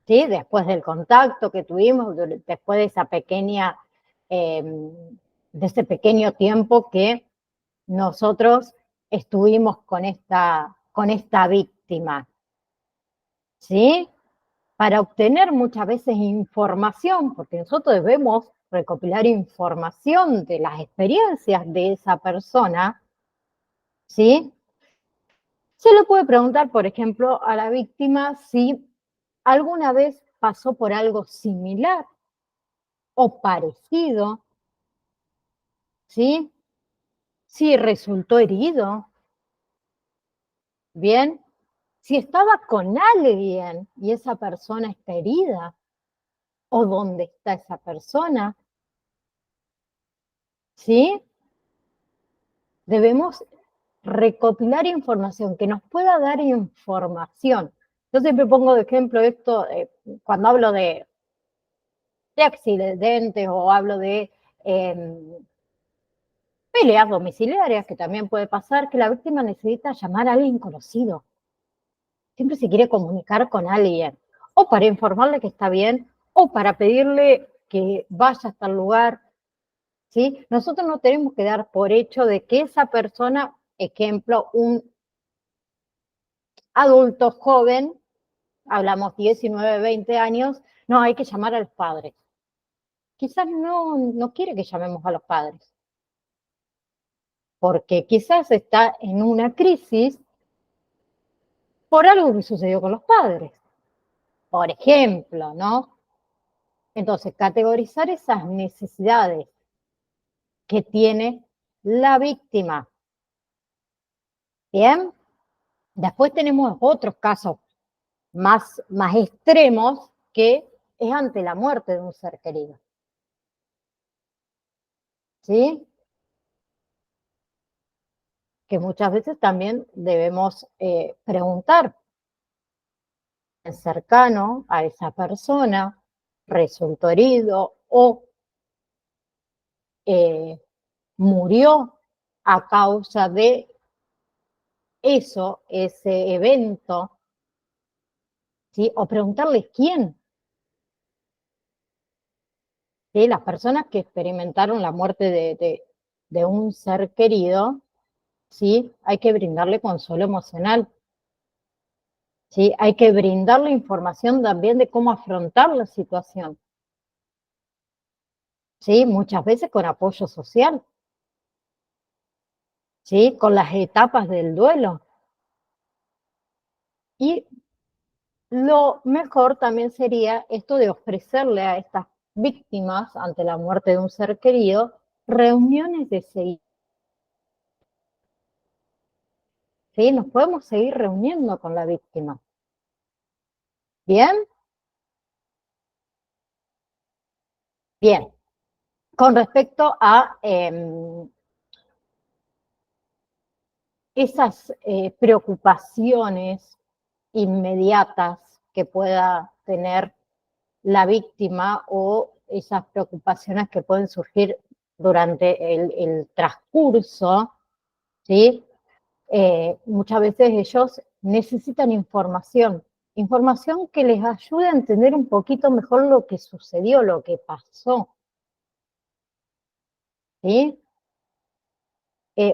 A: ¿sí? Después del contacto que tuvimos, después de esa pequeña, de ese pequeño tiempo que nosotros estuvimos con esta víctima, ¿sí? Para obtener muchas veces información, porque nosotros debemos recopilar información de las experiencias de esa persona, ¿sí? Se le puede preguntar, por ejemplo, a la víctima si alguna vez pasó por algo similar, o parecido, ¿sí? Si resultó herido, ¿bien? Si estaba con alguien y esa persona está herida, o dónde está esa persona, ¿sí? Debemos recopilar información que nos pueda dar información. Yo siempre pongo de ejemplo esto cuando hablo de accidentes o hablo de peleas domiciliarias, que también puede pasar, que la víctima necesita llamar a alguien conocido. Siempre se quiere comunicar con alguien, o para informarle que está bien, o para pedirle que vaya hasta el lugar, ¿sí? Nosotros no tenemos que dar por hecho de que esa persona, ejemplo, un adulto joven, hablamos 19, 20 años, no, hay que llamar a los padres. Quizás no quiere que llamemos a los padres, porque quizás está en una crisis por algo que sucedió con los padres, por ejemplo, ¿no? Entonces, categorizar esas necesidades que tiene la víctima. Bien, después tenemos otros casos más extremos, que es ante la muerte de un ser querido. ¿Sí? Que muchas veces también debemos preguntar, ¿es cercano a esa persona resultó herido o murió a causa de eso, ese evento? ¿Sí? O preguntarles quién. ¿Sí? Las personas que experimentaron la muerte de un ser querido, ¿sí? Hay que brindarle consuelo emocional. ¿Sí? Hay que brindarle información también de cómo afrontar la situación. ¿Sí? Muchas veces con apoyo social. ¿Sí? Con las etapas del duelo. Y lo mejor también sería esto de ofrecerle a estas víctimas ante la muerte de un ser querido reuniones de seguimiento. ¿Sí? Nos podemos seguir reuniendo con la víctima. ¿Bien? Bien. Con respecto a esas preocupaciones inmediatas que pueda tener la víctima o esas preocupaciones que pueden surgir durante el transcurso, ¿sí? Muchas veces ellos necesitan información que les ayude a entender un poquito mejor lo que sucedió, lo que pasó, ¿sí?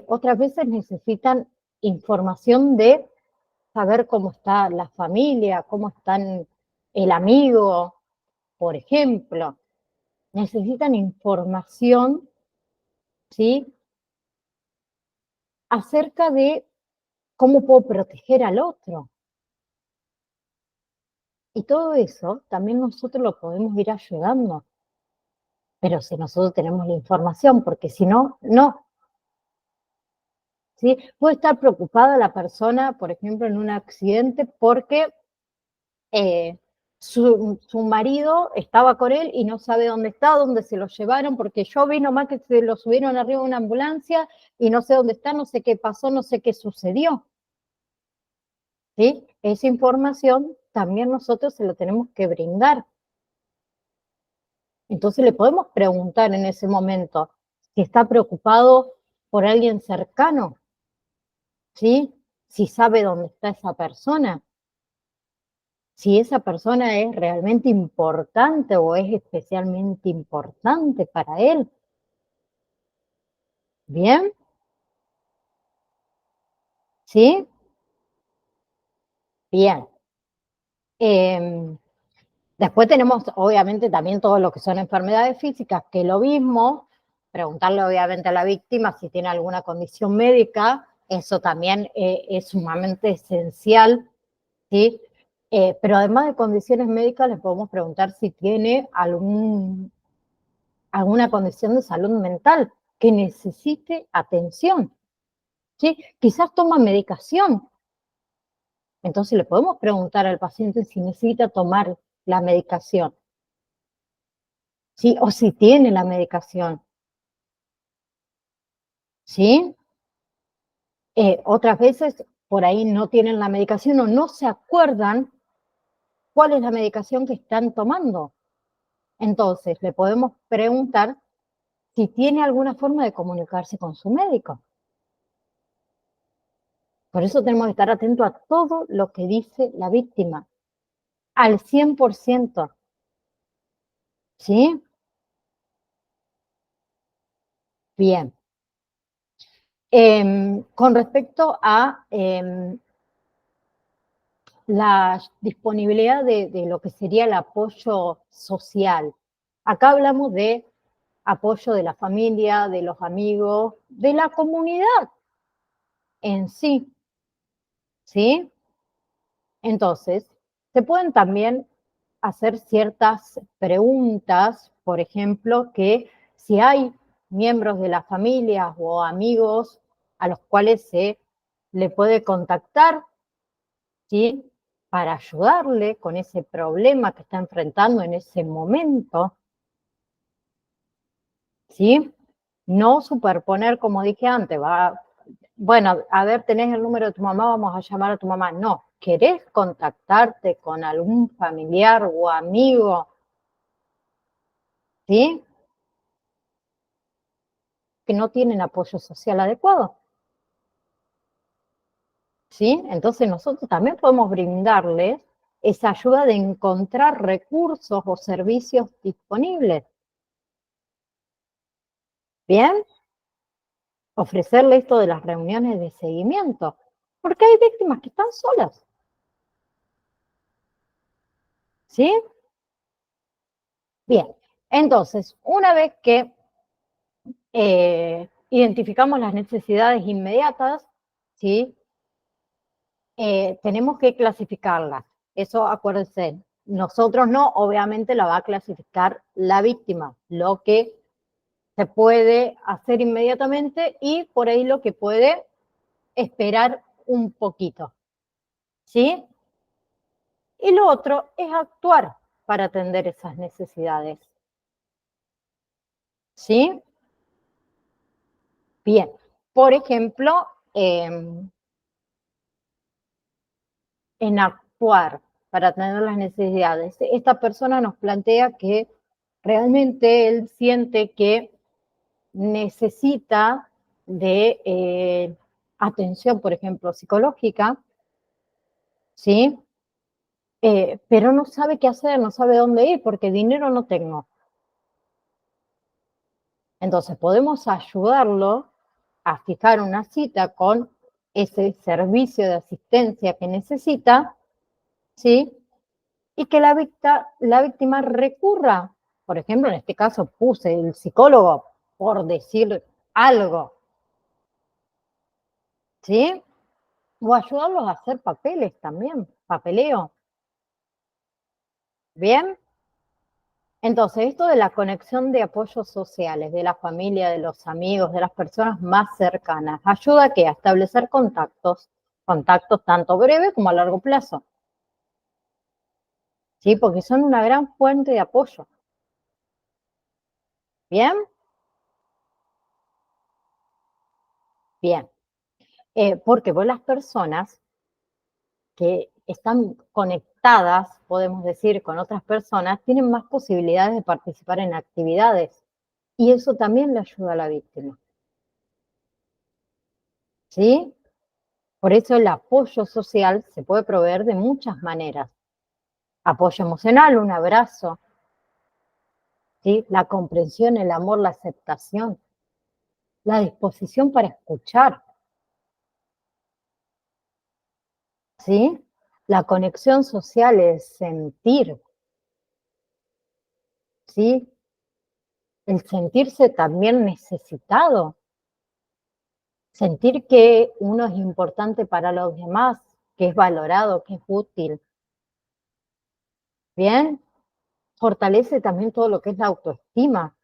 A: Otras veces necesitan información de saber cómo está la familia, cómo están el amigo, por ejemplo. Necesitan información, ¿sí? Acerca de cómo puedo proteger al otro. Y todo eso también nosotros lo podemos ir ayudando. Pero si nosotros tenemos la información, porque si no, no. ¿Sí? Puede estar preocupada la persona, por ejemplo, en un accidente porque su marido estaba con él y no sabe dónde está, dónde se lo llevaron, porque yo vi nomás que se lo subieron arriba de una ambulancia y no sé dónde está, no sé qué pasó, no sé qué sucedió. ¿Sí? Esa información también nosotros se la tenemos que brindar. Entonces le podemos preguntar en ese momento si está preocupado por alguien cercano, ¿sí? Si sabe dónde está esa persona, si esa persona es realmente importante o es especialmente importante para él. ¿Bien? ¿Sí? Bien. Después tenemos, obviamente, también todo lo que son enfermedades físicas, que lo mismo, preguntarle obviamente a la víctima si tiene alguna condición médica, eso también es sumamente esencial, ¿sí? Pero además de condiciones médicas, le podemos preguntar si tiene alguna condición de salud mental que necesite atención, ¿sí? Quizás toma medicación. Entonces le podemos preguntar al paciente si necesita tomar la medicación, ¿sí? O si tiene la medicación, ¿sí? Otras veces por ahí no tienen la medicación o no se acuerdan cuál es la medicación que están tomando. Entonces le podemos preguntar si tiene alguna forma de comunicarse con su médico. Por eso tenemos que estar atentos a todo lo que dice la víctima, al 100%, ¿sí? Bien. Con respecto a la disponibilidad de lo que sería el apoyo social. Acá hablamos de apoyo de la familia, de los amigos, de la comunidad en sí, ¿sí? Entonces, se pueden también hacer ciertas preguntas, por ejemplo, que si hay miembros de la familia o amigos a los cuales se le puede contactar, ¿sí? Para ayudarle con ese problema que está enfrentando en ese momento, ¿sí? No superponer, como dije antes, bueno, a ver, tenés el número de tu mamá, vamos a llamar a tu mamá. No, ¿querés contactarte con algún familiar o amigo, ¿sí? Que no tienen apoyo social adecuado, ¿sí? Entonces nosotros también podemos brindarles esa ayuda de encontrar recursos o servicios disponibles. ¿Bien? Ofrecerle esto de las reuniones de seguimiento, porque hay víctimas que están solas, ¿sí? Bien, entonces, una vez que identificamos las necesidades inmediatas, ¿sí? Tenemos que clasificarlas. Eso, acuérdense, nosotros no, obviamente la va a clasificar la víctima, lo que se puede hacer inmediatamente y por ahí lo que puede esperar un poquito, ¿sí? Y lo otro es actuar para atender esas necesidades, ¿sí? Bien, por ejemplo, en actuar para atender las necesidades. Esta persona nos plantea que realmente él siente que necesita de atención, por ejemplo, psicológica, ¿sí? Pero no sabe qué hacer, no sabe dónde ir, porque dinero no tengo. Entonces, podemos ayudarlo a fijar una cita con ese servicio de asistencia que necesita, ¿sí? Y que la víctima recurra, por ejemplo, en este caso puse el psicólogo por decir algo, ¿sí? O ayudarlos a hacer papeles también, papeleo. ¿Bien? Entonces, esto de la conexión de apoyos sociales, de la familia, de los amigos, de las personas más cercanas, ayuda a, ¿qué? A establecer contactos tanto breve como a largo plazo, ¿sí? Porque son una gran fuente de apoyo. ¿Bien? Bien. Porque vos las personas que están conectadas, podemos decir, con otras personas, tienen más posibilidades de participar en actividades. Y eso también le ayuda a la víctima. ¿Sí? Por eso el apoyo social se puede proveer de muchas maneras. Apoyo emocional, un abrazo, ¿sí? La comprensión, el amor, la aceptación, la disposición para escuchar, ¿sí? La conexión social, el sentir, ¿sí? El sentirse también necesitado, sentir que uno es importante para los demás, que es valorado, que es útil. Bien, fortalece también todo lo que es la autoestima,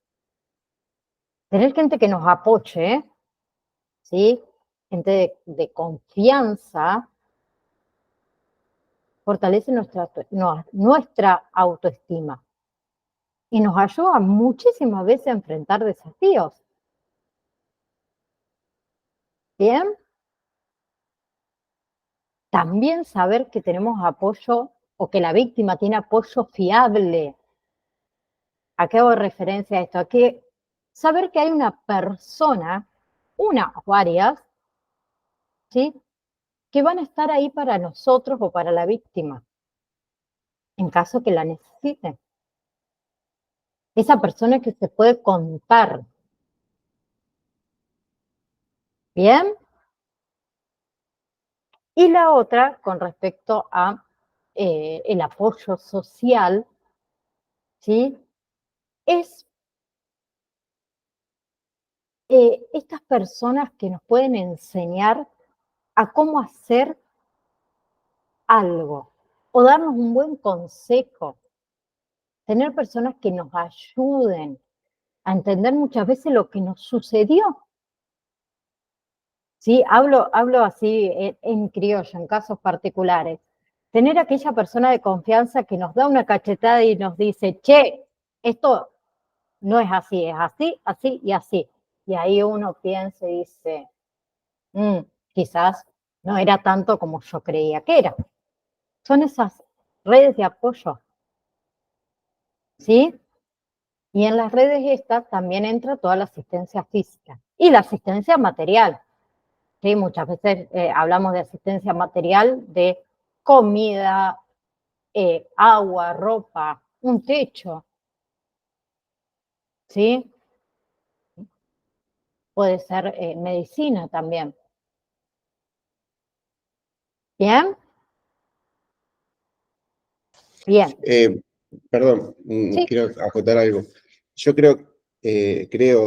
A: Tener gente que nos apoye, ¿sí? Gente de confianza, fortalece nuestra autoestima y nos ayuda muchísimas veces a enfrentar desafíos. ¿Bien? También saber que tenemos apoyo o que la víctima tiene apoyo fiable. ¿A qué hago referencia a esto? A que saber que hay una persona, una o varias, ¿sí? Que van a estar ahí para nosotros o para la víctima, en caso que la necesiten. Esa persona que se puede contar. ¿Bien? Y la otra, con respecto a el apoyo social, ¿sí? Es estas personas que nos pueden enseñar a cómo hacer algo o darnos un buen consejo. Tener personas que nos ayuden a entender muchas veces lo que nos sucedió. ¿Sí? Hablo así en criollo, en casos particulares. Tener aquella persona de confianza que nos da una cachetada y nos dice, che, esto no es así, es así, así y así. Y ahí uno piensa y dice, quizás no era tanto como yo creía que era. Son esas redes de apoyo, ¿sí? Y en las redes estas también entra toda la asistencia física y la asistencia material. ¿Sí? Muchas veces hablamos de asistencia material, de comida, agua, ropa, un techo, ¿sí? Puede ser medicina también. ¿Bien? Bien.
B: Perdón,
A: Sí.
B: quiero acotar algo. Yo creo,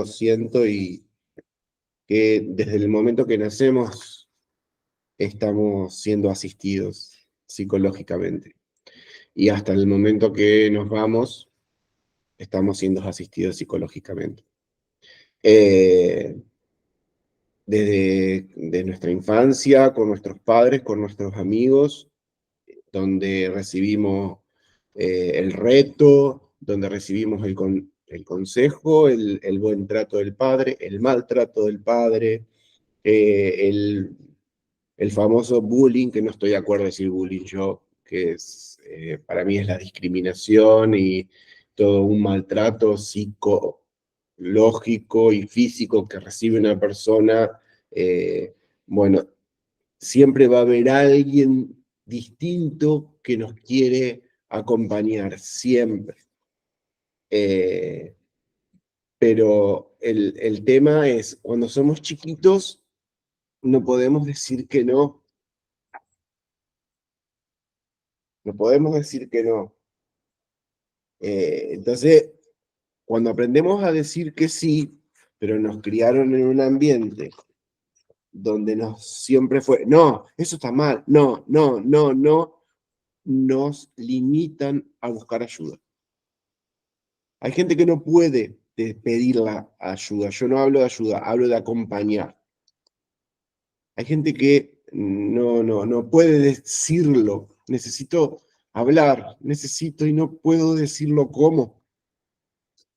B: siento y que desde el momento que nacemos estamos siendo asistidos psicológicamente. Y hasta el momento que nos vamos, estamos siendo asistidos psicológicamente. Desde nuestra infancia, con nuestros padres, con nuestros amigos, donde recibimos el reto, donde recibimos el consejo, el buen trato del padre, el maltrato del padre, el famoso bullying, que no estoy de acuerdo en decir bullying yo, que para mí es la discriminación y todo un maltrato psicológico y físico que recibe una persona. Bueno, siempre va a haber alguien distinto que nos quiere acompañar, siempre. Pero el tema es, cuando somos chiquitos, no podemos decir que no. No podemos decir que no. Entonces, cuando aprendemos a decir que sí, pero nos criaron en un ambiente donde siempre fue, no, eso está mal, no, no, no, no, nos limitan a buscar ayuda. Hay gente que no puede pedir la ayuda. Yo no hablo de ayuda, hablo de acompañar. Hay gente que no puede decirlo. Necesito hablar, necesito y no puedo decirlo cómo.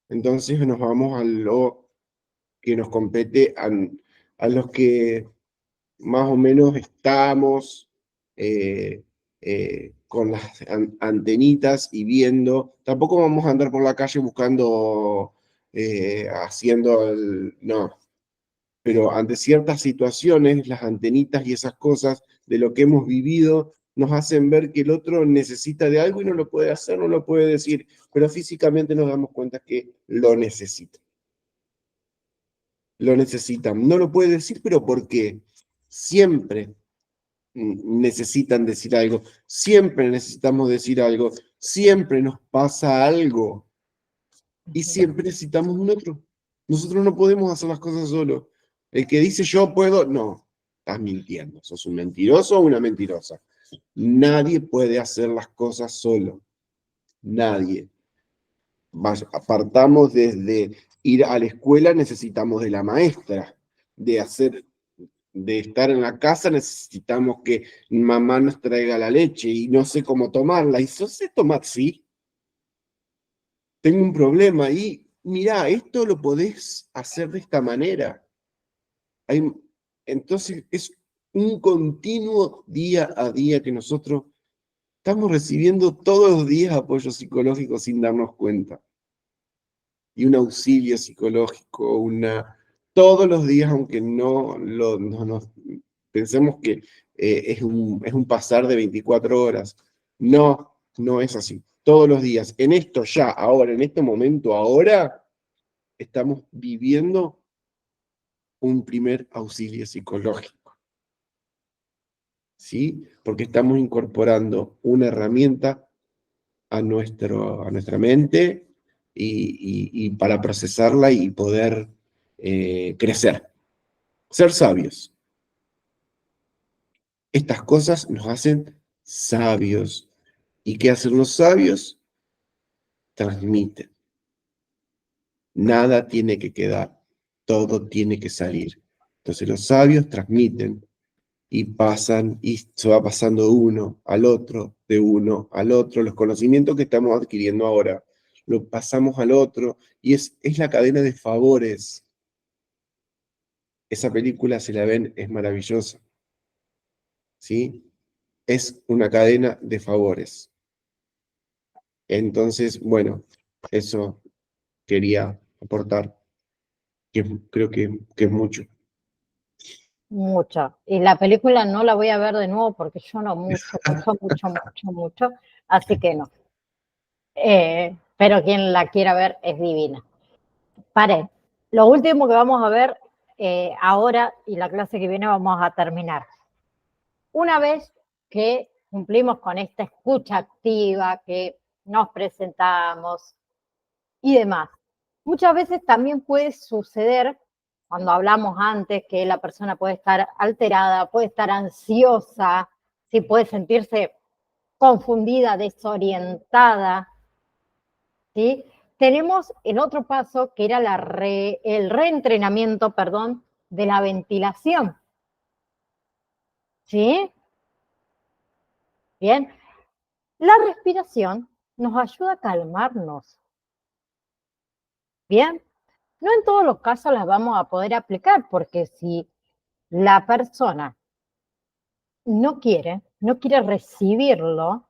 B: Entonces nos vamos a lo que nos compete, a los que más o menos estamos con las antenitas y viendo. Tampoco vamos a andar por la calle buscando, haciendo no. Pero ante ciertas situaciones, las antenitas y esas cosas de lo que hemos vivido nos hacen ver que el otro necesita de algo y no lo puede hacer, no lo puede decir, pero físicamente nos damos cuenta que lo necesita. Lo necesitan. No lo puede decir, pero ¿por qué? Siempre necesitan decir algo, siempre necesitamos decir algo, siempre nos pasa algo y siempre necesitamos un otro. Nosotros no podemos hacer las cosas solos. El que dice yo puedo, no, estás mintiendo, sos un mentiroso o una mentirosa. Nadie puede hacer las cosas solo, nadie. Apartamos desde ir a la escuela necesitamos de la maestra, de estar en la casa necesitamos que mamá nos traiga la leche y no sé cómo tomarla. Y yo sé tomar, sí, tengo un problema y mirá, esto lo podés hacer de esta manera. Entonces es un continuo día a día que nosotros estamos recibiendo todos los días apoyo psicológico sin darnos cuenta. Y un auxilio psicológico, todos los días, aunque no pensemos que es un pasar de 24 horas. No, no es así. Todos los días, en esto ya, ahora, en este momento, ahora, estamos viviendo un primer auxilio psicológico. ¿Sí? Porque estamos incorporando una herramienta a nuestra mente y para procesarla y poder crecer, ser sabios. Estas cosas nos hacen sabios. ¿Y qué hacen los sabios? Transmiten. Nada tiene que quedar, todo tiene que salir. Entonces los sabios transmiten y pasan, y se va pasando uno al otro, de uno al otro. Los conocimientos que estamos adquiriendo ahora, lo pasamos al otro, y es la cadena de favores. Esa película, si la ven, es maravillosa. ¿Sí? Es una cadena de favores. Entonces, bueno, eso quería aportar, que creo que es mucho.
A: Mucho. Y la película no la voy a ver de nuevo porque yo no mucho, así que no. Pero quien la quiera ver es divina. Pare, lo último que vamos a ver ahora y la clase que viene vamos a terminar. Una vez que cumplimos con esta escucha activa, que nos presentamos y demás, muchas veces también puede suceder, cuando hablamos antes, que la persona puede estar alterada, puede estar ansiosa, ¿sí? Puede sentirse confundida, desorientada, ¿sí? Tenemos el otro paso que era el reentrenamiento, perdón, de la ventilación. ¿Sí? Bien. La respiración nos ayuda a calmarnos. Bien. No en todos los casos las vamos a poder aplicar, porque si la persona no quiere recibirlo,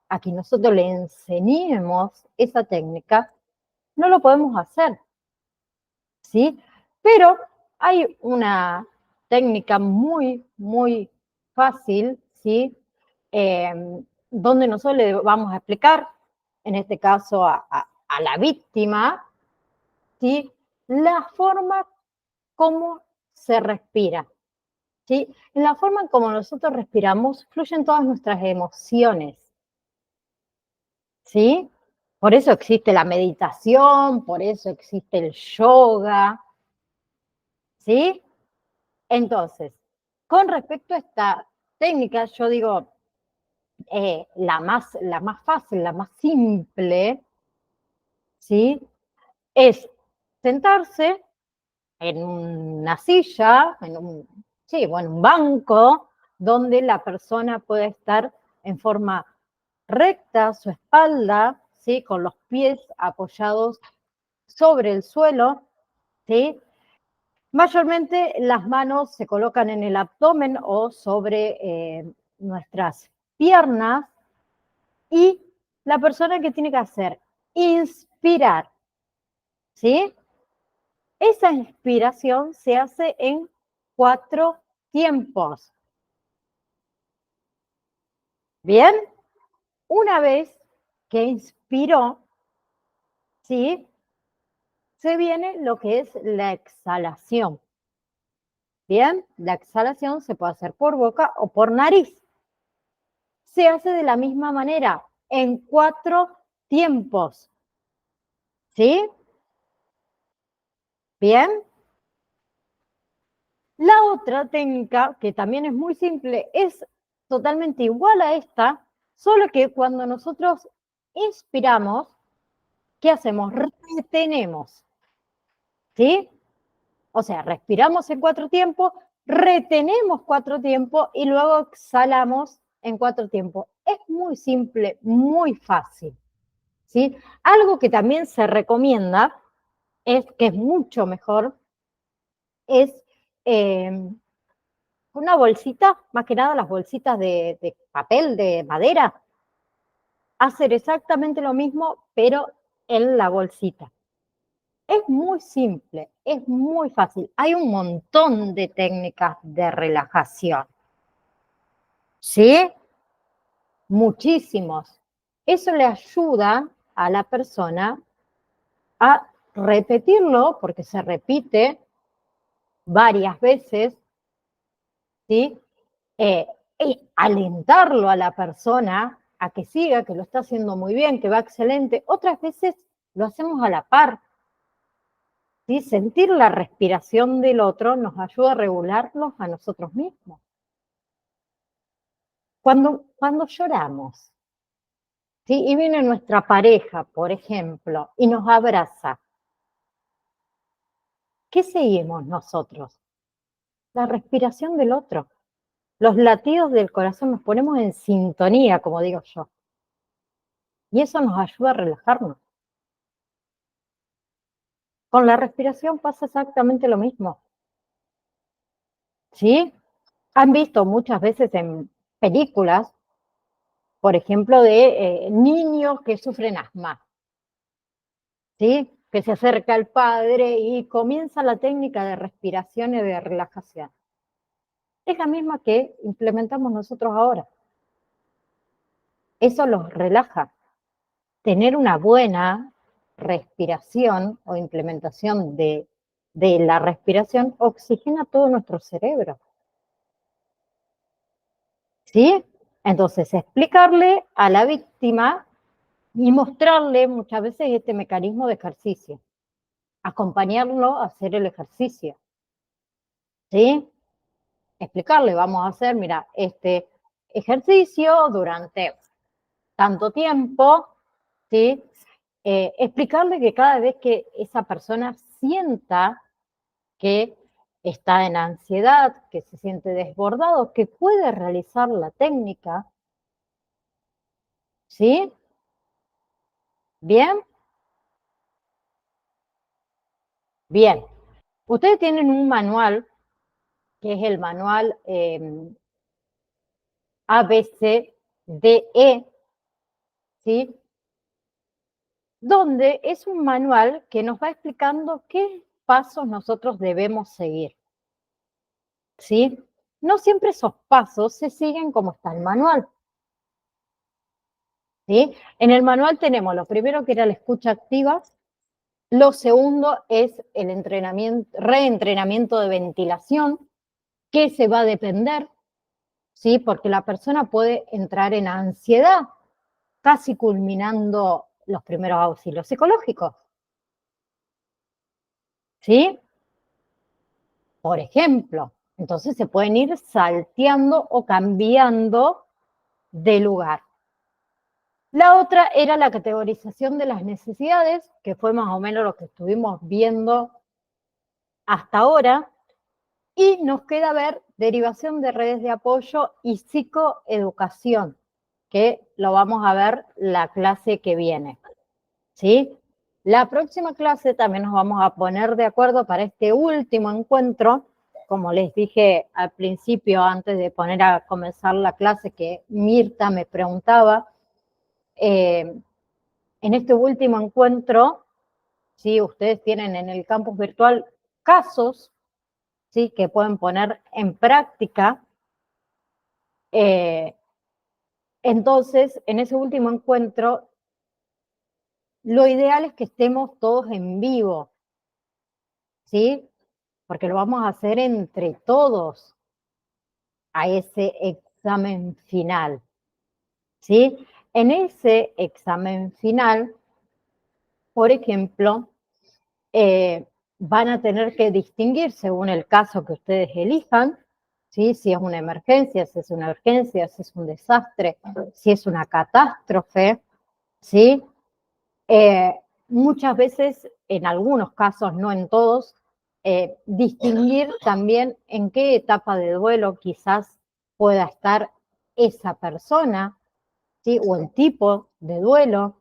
A: a que nosotros le enseñemos esa técnica, no lo podemos hacer. ¿Sí? Pero hay una técnica muy, muy fácil, ¿sí? Donde nosotros le vamos a explicar, en este caso a la víctima, ¿sí? La forma como se respira. ¿Sí? En la forma en como nosotros respiramos fluyen todas nuestras emociones. ¿Sí? Por eso existe la meditación, por eso existe el yoga. ¿Sí? Entonces, con respecto a esta técnica, yo digo, la más fácil, la más simple, ¿sí? Es sentarse en una silla, un banco, donde la persona puede estar en forma recta, su espalda, ¿sí? Con los pies apoyados sobre el suelo, ¿sí? Mayormente las manos se colocan en el abdomen o sobre nuestras piernas y la persona que tiene que hacer, inspirar, ¿sí? Esa inspiración se hace en 4 tiempos. Bien, una vez que inspiró, ¿sí? Se viene lo que es la exhalación. Bien, la exhalación se puede hacer por boca o por nariz. Se hace de la misma manera, en 4 tiempos. ¿Sí? Bien. La otra técnica, que también es muy simple, es totalmente igual a esta, solo que cuando nosotros inspiramos, ¿qué hacemos? Retenemos. ¿sí? O sea, respiramos en 4 tiempos, retenemos 4 tiempos y luego exhalamos en 4 tiempos. Es muy simple, muy fácil, ¿sí? Algo que también se recomienda, que es mucho mejor, es una bolsita, más que nada las bolsitas de papel, de madera, hacer exactamente lo mismo, pero en la bolsita. Es muy simple, es muy fácil. Hay un montón de técnicas de relajación, ¿sí? Muchísimos. Eso le ayuda a la persona a repetirlo, porque se repite varias veces, ¿sí? Y alentarlo a la persona a que siga, que lo está haciendo muy bien, que va excelente. Otras veces lo hacemos a la par, ¿sí? Sentir la respiración del otro nos ayuda a regularnos a nosotros mismos. Cuando lloramos, ¿sí? Y viene nuestra pareja, por ejemplo, y nos abraza, ¿qué seguimos nosotros? La respiración del otro. Los latidos del corazón, nos ponemos en sintonía, como digo yo. Y eso nos ayuda a relajarnos. Con la respiración pasa exactamente lo mismo, ¿sí? Han visto muchas veces en películas, por ejemplo, de niños que sufren asma, ¿sí? Que se acerca al padre y comienza la técnica de respiración y de relajación. Es la misma que implementamos nosotros ahora. Eso los relaja. Tener una buena respiración o implementación de la respiración oxigena todo nuestro cerebro, ¿sí? Entonces, explicarle a la víctima y mostrarle muchas veces este mecanismo de ejercicio, acompañarlo a hacer el ejercicio, ¿sí? Explicarle, vamos a hacer, mira, este ejercicio durante tanto tiempo, ¿sí? Explicarle que cada vez que esa persona sienta que está en ansiedad, que se siente desbordado, que puede realizar la técnica, ¿sí? ¿Bien? Bien. Ustedes tienen un manual, que es el manual ABCDE, ¿sí? Donde es un manual que nos va explicando qué pasos nosotros debemos seguir, ¿sí? No siempre esos pasos se siguen como está el manual, ¿sí? En el manual tenemos lo primero que era la escucha activa, lo segundo es el reentrenamiento de ventilación, que se va a depender, ¿sí? Porque la persona puede entrar en ansiedad, casi culminando los primeros auxilios psicológicos, ¿sí? Por ejemplo, entonces se pueden ir salteando o cambiando de lugar. La otra era la categorización de las necesidades, que fue más o menos lo que estuvimos viendo hasta ahora, y nos queda ver derivación de redes de apoyo y psicoeducación, que lo vamos a ver la clase que viene, ¿sí? La próxima clase también nos vamos a poner de acuerdo para este último encuentro, como les dije al principio, antes de poner a comenzar la clase, que Mirta me preguntaba, en este último encuentro, ¿sí? Ustedes tienen en el campus virtual casos, ¿sí? Que pueden poner en práctica. Entonces, en ese último encuentro, lo ideal es que estemos todos en vivo, ¿sí? Porque lo vamos a hacer entre todos a ese examen final, ¿sí? En ese examen final, por ejemplo, van a tener que distinguir según el caso que ustedes elijan, ¿sí? Si es una emergencia, si es una urgencia, si es un desastre, si es una catástrofe, ¿sí? muchas veces, en algunos casos, no en todos, distinguir también en qué etapa de duelo quizás pueda estar esa persona, ¿sí? O el tipo de duelo.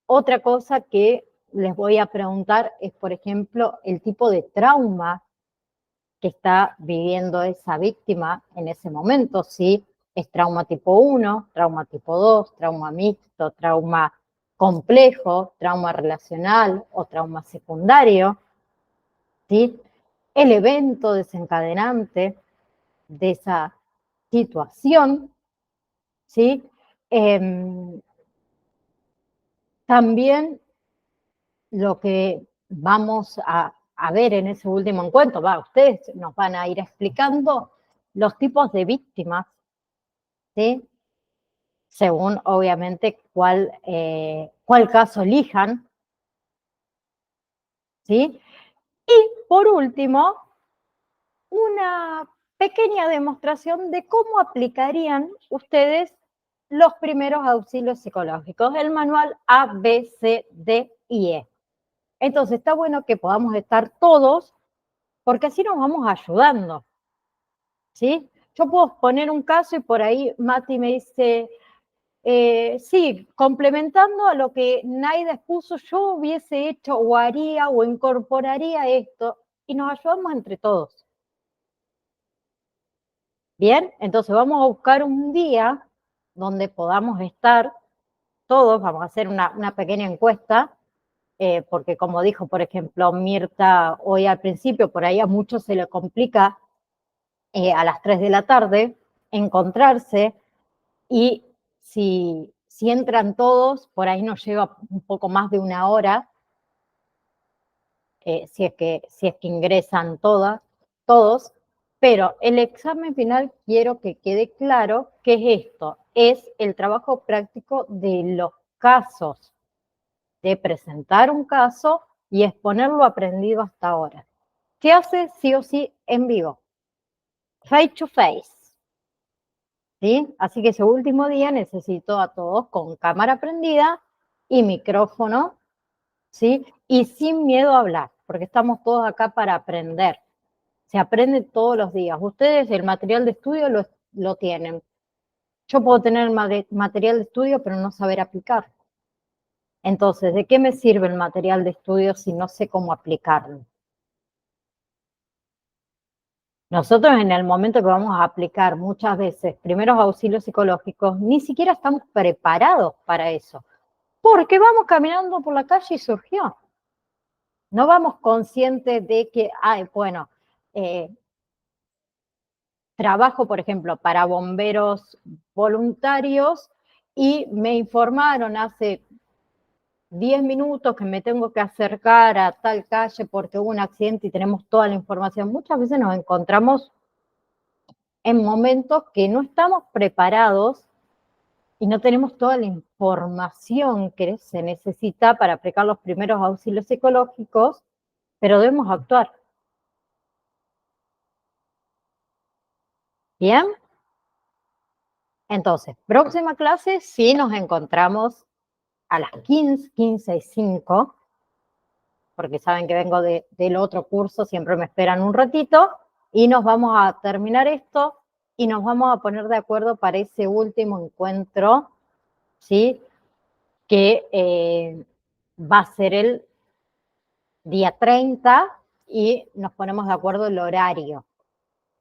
A: Otra cosa que les voy a preguntar es, por ejemplo, el tipo de trauma que está viviendo esa víctima en ese momento, ¿sí? Es trauma tipo 1, trauma tipo 2, trauma mixto, trauma complejo, trauma relacional o trauma secundario, ¿sí? El evento desencadenante de esa situación, ¿sí? También lo que vamos a ver en ese último encuentro, ustedes nos van a ir explicando los tipos de víctimas, ¿sí? Según obviamente cuál caso elijan, ¿sí? Y por último, una pequeña demostración de cómo aplicarían ustedes los primeros auxilios psicológicos, el manual A, B, C, D y E. Entonces está bueno que podamos estar todos, porque así nos vamos ayudando, ¿sí? Yo puedo poner un caso y por ahí Mati me dice, sí, complementando a lo que Naida expuso, yo hubiese hecho o haría o incorporaría esto, y nos ayudamos entre todos. Bien, entonces vamos a buscar un día donde podamos estar todos, vamos a hacer una pequeña encuesta, porque como dijo, por ejemplo, Mirta hoy al principio, por ahí a muchos se le complica a las 3 de la tarde encontrarse, y si entran todos, por ahí nos lleva un poco más de una hora, si es que ingresan todos, pero el examen final quiero que quede claro que es esto, es el trabajo práctico de los casos, de presentar un caso y exponer lo aprendido hasta ahora. ¿Qué hace sí o sí en vivo? Face to face. ¿Sí? Así que ese último día necesito a todos con cámara prendida y micrófono, ¿sí? Y sin miedo a hablar, porque estamos todos acá para aprender. Se aprende todos los días. Ustedes el material de estudio lo tienen. Yo puedo tener material de estudio, pero no saber aplicar. Entonces, ¿de qué me sirve el material de estudio si no sé cómo aplicarlo? Nosotros en el momento que vamos a aplicar muchas veces primeros auxilios psicológicos, ni siquiera estamos preparados para eso, porque vamos caminando por la calle y surgió. No vamos conscientes de que, bueno, trabajo, por ejemplo, para bomberos voluntarios y me informaron hace 10 minutos que me tengo que acercar a tal calle porque hubo un accidente y tenemos toda la información. Muchas veces nos encontramos en momentos que no estamos preparados y no tenemos toda la información que se necesita para aplicar los primeros auxilios psicológicos, pero debemos actuar. ¿Bien? Entonces, próxima clase, sí nos encontramos a las 15:05, porque saben que vengo del otro curso, siempre me esperan un ratito, y nos vamos a terminar esto y nos vamos a poner de acuerdo para ese último encuentro, ¿sí? Que va a ser el día 30 y nos ponemos de acuerdo el horario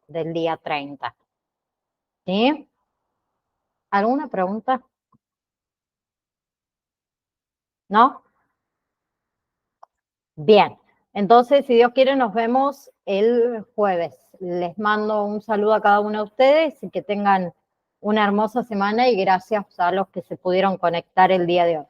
A: del día 30. ¿Sí? ¿Alguna pregunta? ¿No? Bien. Entonces, si Dios quiere, nos vemos el jueves. Les mando un saludo a cada uno de ustedes y que tengan una hermosa semana y gracias a los que se pudieron conectar el día de hoy.